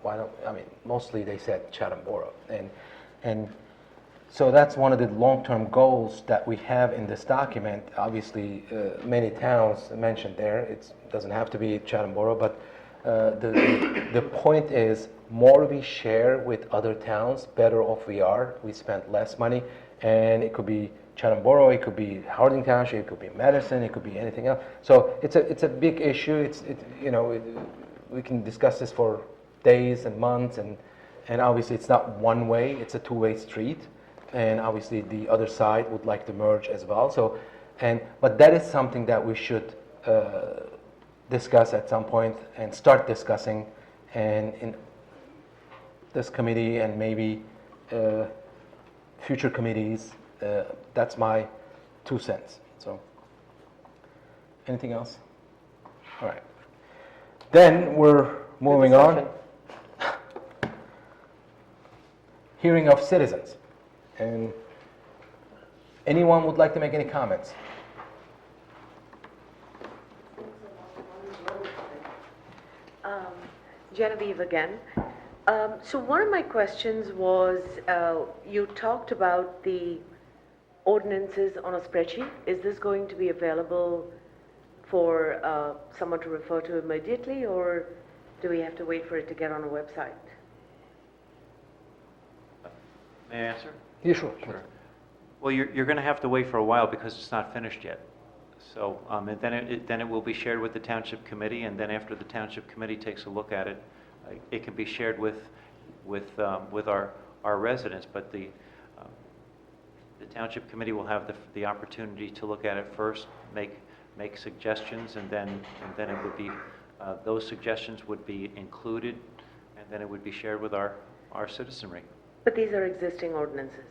Mostly they said Chatham Borough, and so that's one of the long-term goals that we have in this document. Obviously, many towns mentioned there. It doesn't have to be Chatham Borough, but the point is, more we share with other towns, better off we are. We spend less money, and it could be Chatham Borough, it could be Harding Township, it could be Madison, it could be anything else. So it's a big issue. We can discuss this for days and months, and obviously it's not one way. It's a two-way street, and obviously the other side would like to merge as well. But that is something that we should discuss at some point and start discussing, and in this committee and maybe future committees. That's my 2 cents. So, anything else? All right. Then we're moving on. Hearing of citizens. And anyone would like to make any comments? Genevieve again. So one of my questions was, you talked about the ordinances on a spreadsheet. Is this going to be available for someone to refer to immediately, or do we have to wait for it to get on a website? May I answer? Yeah, sure. Well, you're going to have to wait for a while because it's not finished yet. So, and then it will be shared with the Township Committee, and then after the Township Committee takes a look at it, it can be shared with our residents. But the Township Committee will have the opportunity to look at it first, make suggestions, and then it would be those suggestions would be included, and then it would be shared with our citizenry. But these are existing ordinances.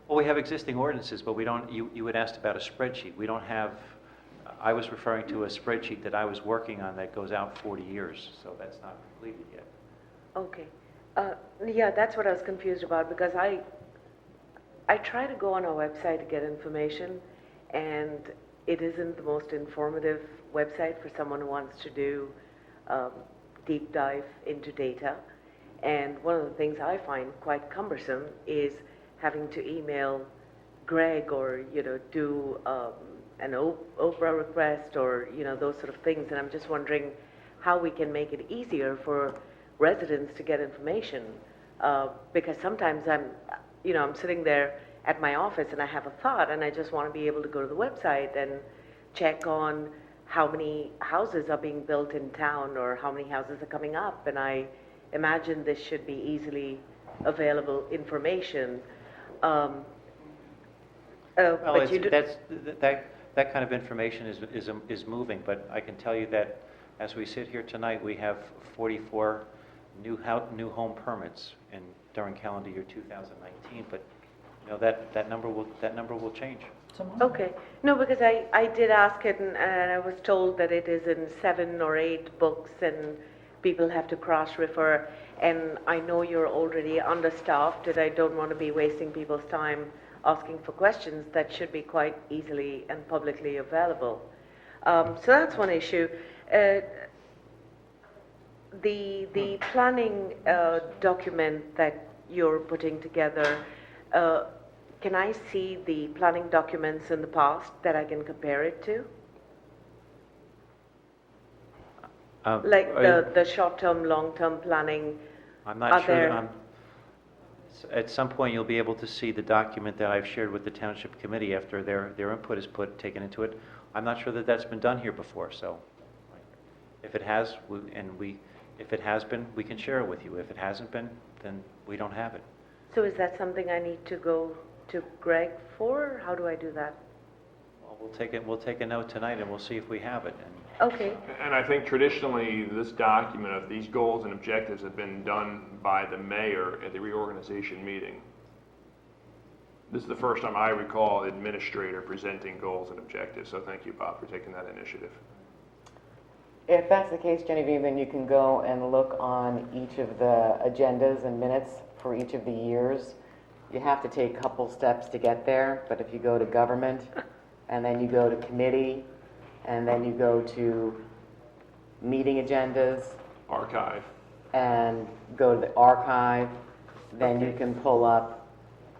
Well, we have existing ordinances, but we don't, you had asked about a spreadsheet. We don't have, I was referring to a spreadsheet that I was working on that goes out 40 years, so that's not completed yet. Okay. Yeah, that's what I was confused about, because I try to go on our website to get information, and it isn't the most informative website for someone who wants to do deep dive into data. And one of the things I find quite cumbersome is having to email Greg or, do an Oprah request or, those sort of things. And I'm just wondering how we can make it easier for residents to get information. Because sometimes I'm sitting there at my office and I have a thought and I just want to be able to go to the website and check on how many houses are being built in town or how many houses are coming up. And I imagine this should be easily available information. Well, that kind of information is moving, but I can tell you that as we sit here tonight, we have 44 new home permits during calendar year 2019. But that number will change. Okay. No, because I did ask it, and I was told that it is in 7 or 8 books, and people have to cross-refer. And I know you're already understaffed, and I don't want to be wasting people's time asking for questions that should be quite easily and publicly available. So that's one issue. The planning document that you're putting together, can I see the planning documents in the past that I can compare it to? Like the short-term, long-term planning. I'm not sure. At some point, you'll be able to see the document that I've shared with the Township Committee after their input is taken into it. I'm not sure that that's been done here before, so if it has, if it has been, we can share it with you. If it hasn't been, then we don't have it. So is that something I need to go to Greg for? How do I do that? Well, we'll take a note tonight, and we'll see if we have it. Okay. And I think traditionally, this document of these goals and objectives have been done by the mayor at the reorganization meeting. This is the first time I recall administrator presenting goals and objectives, so thank you, Bob, for taking that initiative. If that's the case, Genevieve, then you can go and look on each of the agendas and minutes for each of the years. You have to take a couple steps to get there, but if you go to government, and then you go to committee, and then you go to meeting agendas, Archive. and go to the archive, then you can pull up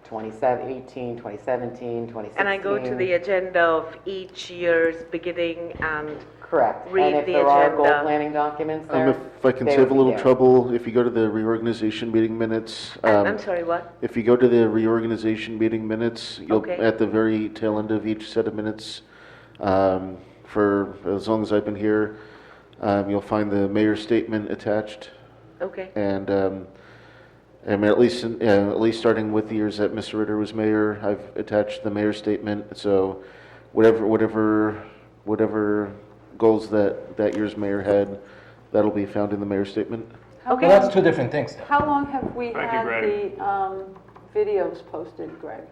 2018, 2017, 2016. And I go to the agenda of each year's beginning and Correct. read And if the there are goal agenda. planning documents there, If I can they save would a be little there. trouble, if you go to the reorganization meeting minutes. I'm sorry, what? If you go to the reorganization meeting minutes, you'll, Okay. at the very tail end of each set of minutes, for as long as I've been here, you'll find the mayor's statement attached. Okay. And I mean, at least starting with the years that Mr. Ritter was mayor, I've attached the mayor's statement. So whatever goals that year's mayor had, that'll be found in the mayor's statement. Okay. Well, that's two different things. How long have we Thank you, had Greg. the videos posted, Greg?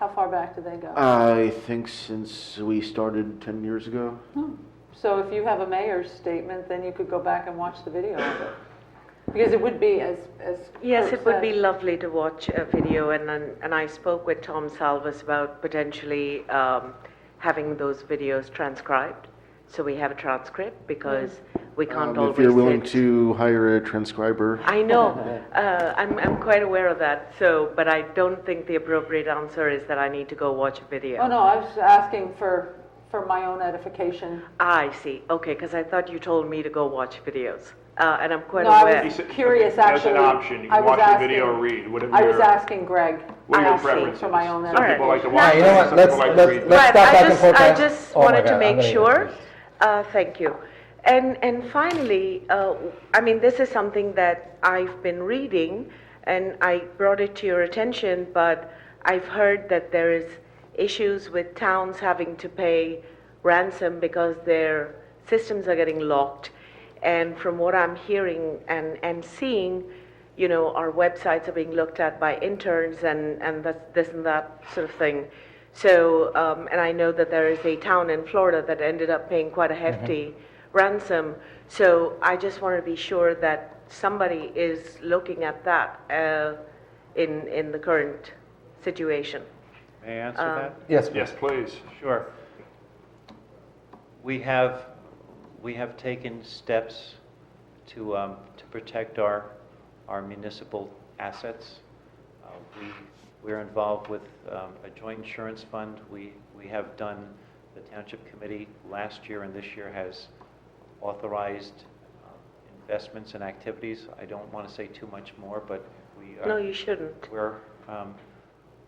How far back do they go? I think since we started 10 years ago. So if you have a mayor's statement, then you could go back and watch the video of it. Because it would be, as Yes, Kurt it would be said. lovely to watch a video, and I spoke with Tom Salvas about potentially having those videos transcribed, so we have a transcript, because we can't always If you're willing sit. to hire a transcriber. I know, I'm quite aware of that, but I don't think the appropriate answer is that I need to go watch a video. Oh, no, I was asking for my own edification. I see, okay, because I thought you told me to go watch videos, and I'm quite No, I aware. was curious, As actually. an option, you I can was watch the video or asking- read, whatever I was your, asking Greg. what are your asking preferences. for my own Some people like to edification. watch You know what, some let's, people like to let's, read. let's stop back and forth. I just Oh my wanted to God, I'm make gonna sure. get Thank you. And finally, I mean, this is something that I've been reading, and I brought it to your attention, but I've heard that there is issues with towns having to pay ransom because their systems are getting locked. And from what I'm hearing and seeing, you know, our websites are being looked at by interns and that's this and that sort of thing. So, and I know that there is a town in Florida that ended up paying quite a hefty ransom. So I just want to be sure that somebody is looking at that in the current situation. May I answer that? Yes, Yes, please. Sure. We have taken steps to protect our municipal assets. We're involved with a joint insurance fund. We have done, the Township Committee last year and this year has authorized investments and activities. I don't want to say too much more, but No, you shouldn't.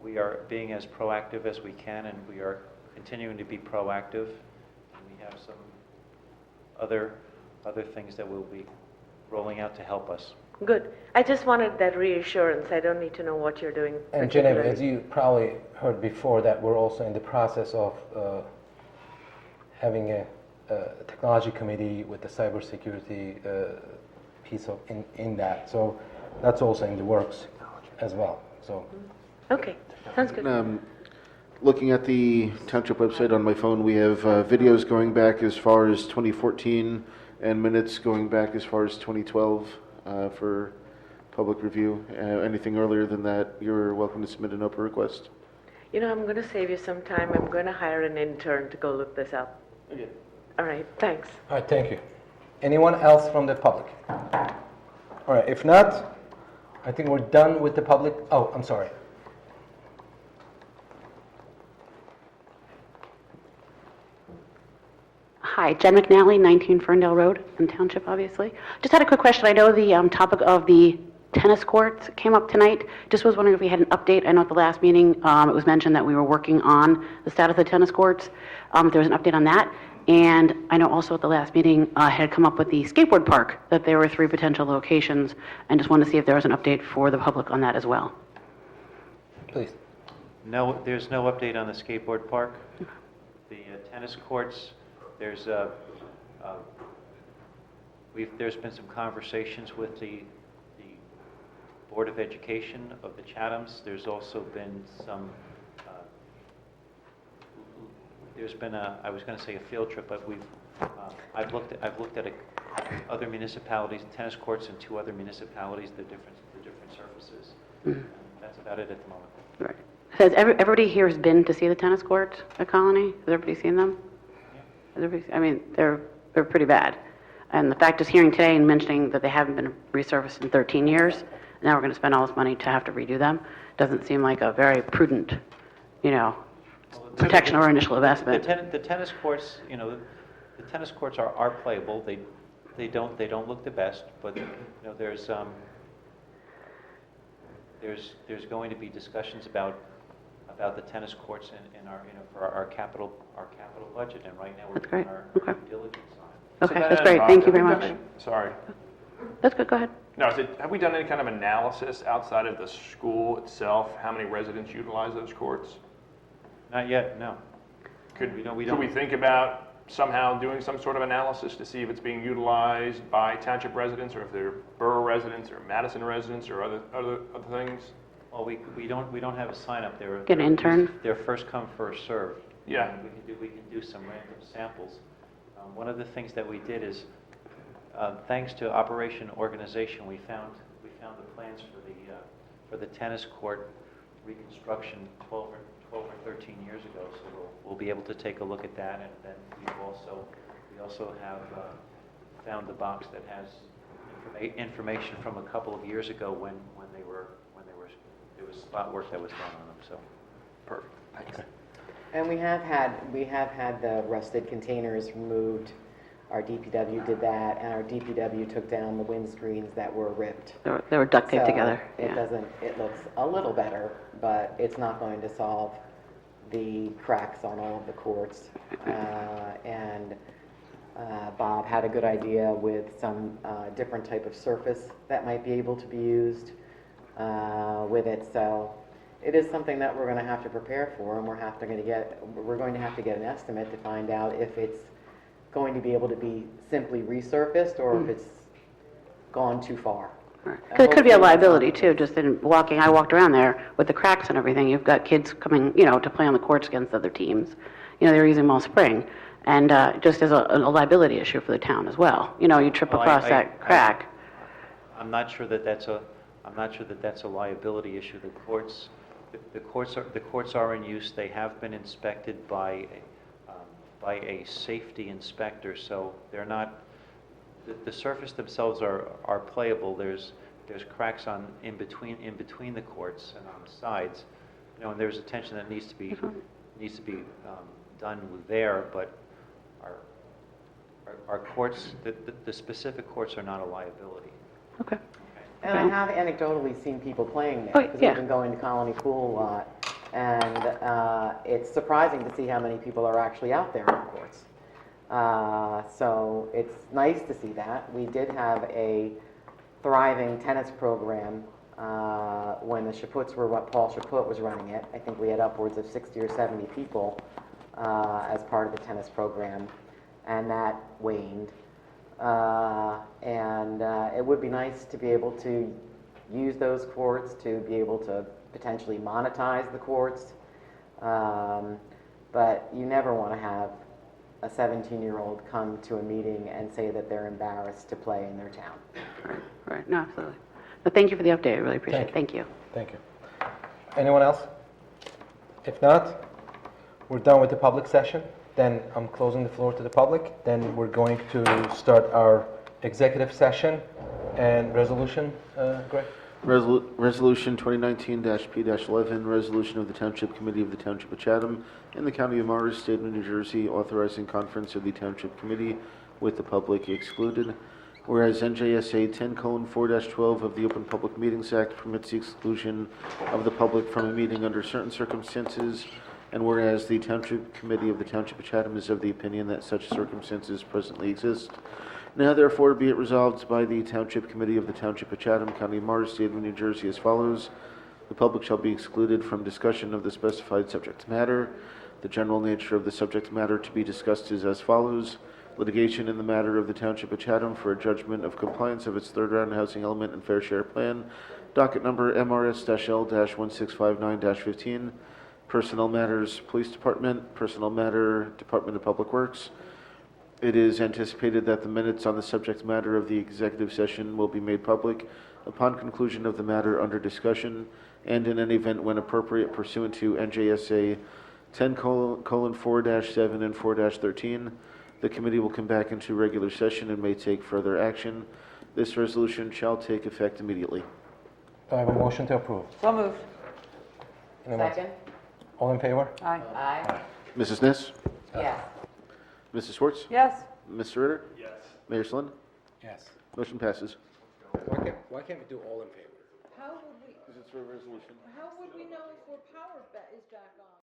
we are being as proactive as we can, and we are continuing to be proactive. And we have some other things that we'll be rolling out to help us. Good. I just wanted that reassurance. I don't need to know what you're doing. And Genevieve, particularly. as you probably heard before, that we're also in the process of having a technology committee with the cybersecurity piece of in that. So that's also in the works as well. So Okay, sounds good. Looking at the township website on my phone, we have videos going back as far as 2014 and minutes going back as far as 2012 for public review. Anything earlier than that, you're welcome to submit an open request. You know, I'm going to save you some time. I'm going to hire an intern to go look this up. Okay. All right, thanks. all right, thank you. Anyone else from the public? All right, if not, I think we're done with the public. Oh, I'm sorry. Hi, Jen McNally, 19 Ferndale Road in Township, obviously. Just had a quick question. I know the topic of the tennis courts came up tonight. Just was wondering if we had an update. I know at the last meeting it was mentioned that we were working on the status of the tennis courts. If there was an update on that. And I know also at the last meeting had come up with the skateboard park, that there were 3 potential locations, and just wanted to see if there was an update for the public on that as well. Please. No, there's no update on the skateboard park. The tennis courts, there's been some conversations with the Board of Education of the Chathams. There's also been some there's been I was going to say a field trip, but I've looked at other municipalities, tennis courts in 2 other municipalities, the different surfaces. That's about it at the moment. Right. Has everybody here has been to see the tennis courts at Colony? Has everybody seen them? I mean, they're pretty bad. And the fact is hearing today and mentioning that they haven't been resurfaced in 13 years, now we're going to spend all this money to have to redo them, doesn't seem like a very prudent, protection or initial investment. The tennis courts, the tennis courts are playable. They don't look the best, but there's going to be discussions about the tennis courts in our for our capital budget, and right now we're That's doing great. our Okay. due diligence on it. Okay, So that's then, great. Bob, Thank you have very we much. done sorry. That's good. Go ahead. No, have we done any kind of analysis outside of the school itself? How many residents utilize those courts? Not yet, no. Could we we think about somehow doing some sort of analysis to see if it's being utilized by township residents, or if they're borough residents, or Madison residents, or other things? Well, we don't have a sign up there. Get an intern? They're first come, first served. Yeah. We can do some random samples. One of the things that we did is, thanks to Operation Organization, we found the plans for the tennis court reconstruction 12 or 13 years ago. So we'll be able to take a look at that, and then we also have found the box that has information from a couple of years ago when there was spot work that was done on them. So Perfect. Thanks. And we have had the rusted containers removed. Our DPW did that, and our DPW took down the windscreens that were ripped. They were duct taped So together. it looks a little better, but it's not going to solve the cracks on all of the courts. Bob had a good idea with some different type of surface that might be able to be used with it. So it is something that we're going to have to prepare for, and we're going to have to get an estimate to find out if it's going to be able to be simply resurfaced, or if it's gone too far. Because it could be a liability too, just in walking, I walked around there with the cracks and everything. You've got kids coming, to play on the courts against other teams. They're using them all spring. And just as a liability issue for the town as well. You trip across that crack. I'm not sure that that's a liability issue. The courts are in use. They have been inspected by a safety inspector, so they're not. The surface themselves are playable. There's cracks in between the courts and on the sides, and there's attention that needs to be done there. But our courts, the specific courts, are not a liability. Okay. And I have anecdotally seen people playing there, Oh, because yeah. we've been going to Colony Pool a lot, and it's surprising to see how many people are actually out there in the courts. So it's nice to see that. We did have a thriving tennis program when the Chaputs Paul Chaput was running it. I think we had upwards of 60 or 70 people as part of the tennis program, and that waned. It would be nice to be able to use those courts, to be able to potentially monetize the courts. But you never want to have a 17-year-old come to a meeting and say that they're embarrassed to play in their town. Right. No, absolutely. But thank you for the update. I really appreciate it. Thank you. Thank you. Anyone else? If not, we're done with the public session. Then I'm closing the floor to the public. Then we're going to start our executive session and resolution, Greg? Resolution 2019-P-11, resolution of the Township Committee of the Township of Chatham in the County of Morris, State of New Jersey, authorizing conference of the Township Committee with the public excluded. Whereas NJSA 10:4-12 of the Open Public Meetings Act permits the exclusion of the public from a meeting under certain circumstances, and whereas the Township Committee of the Township of Chatham is of the opinion that such circumstances presently exist, now therefore be it resolved by the Township Committee of the Township of Chatham, County of Morris, State of New Jersey as follows. The public shall be excluded from discussion of the specified subject matter. The general nature of the subject matter to be discussed is as follows. Litigation in the matter of the Township of Chatham for a judgment of compliance of its third round housing element and fair share plan, docket number MRS-L-1659-15, Personnel Matters, Police Department. Personnel Matter, Department of Public Works. It is anticipated that the minutes on the subject matter of the executive session will be made public upon conclusion of the matter under discussion and in any event when appropriate pursuant to NJSA 10:4-7 and 4-13. The committee will come back into regular session and may take further action. This resolution shall take effect immediately. Do I have a motion to approve? So moved. Anyone? Second? All in favor? Aye. Aye. Mrs. Ness? Yes. Mrs. Schwartz? Yes. Mr. Ritter? Yes. Mayor Slin? Yes. Motion passes. Why can't we do all in favor? How would we, Because it's for a resolution. how would we know if our power is back on?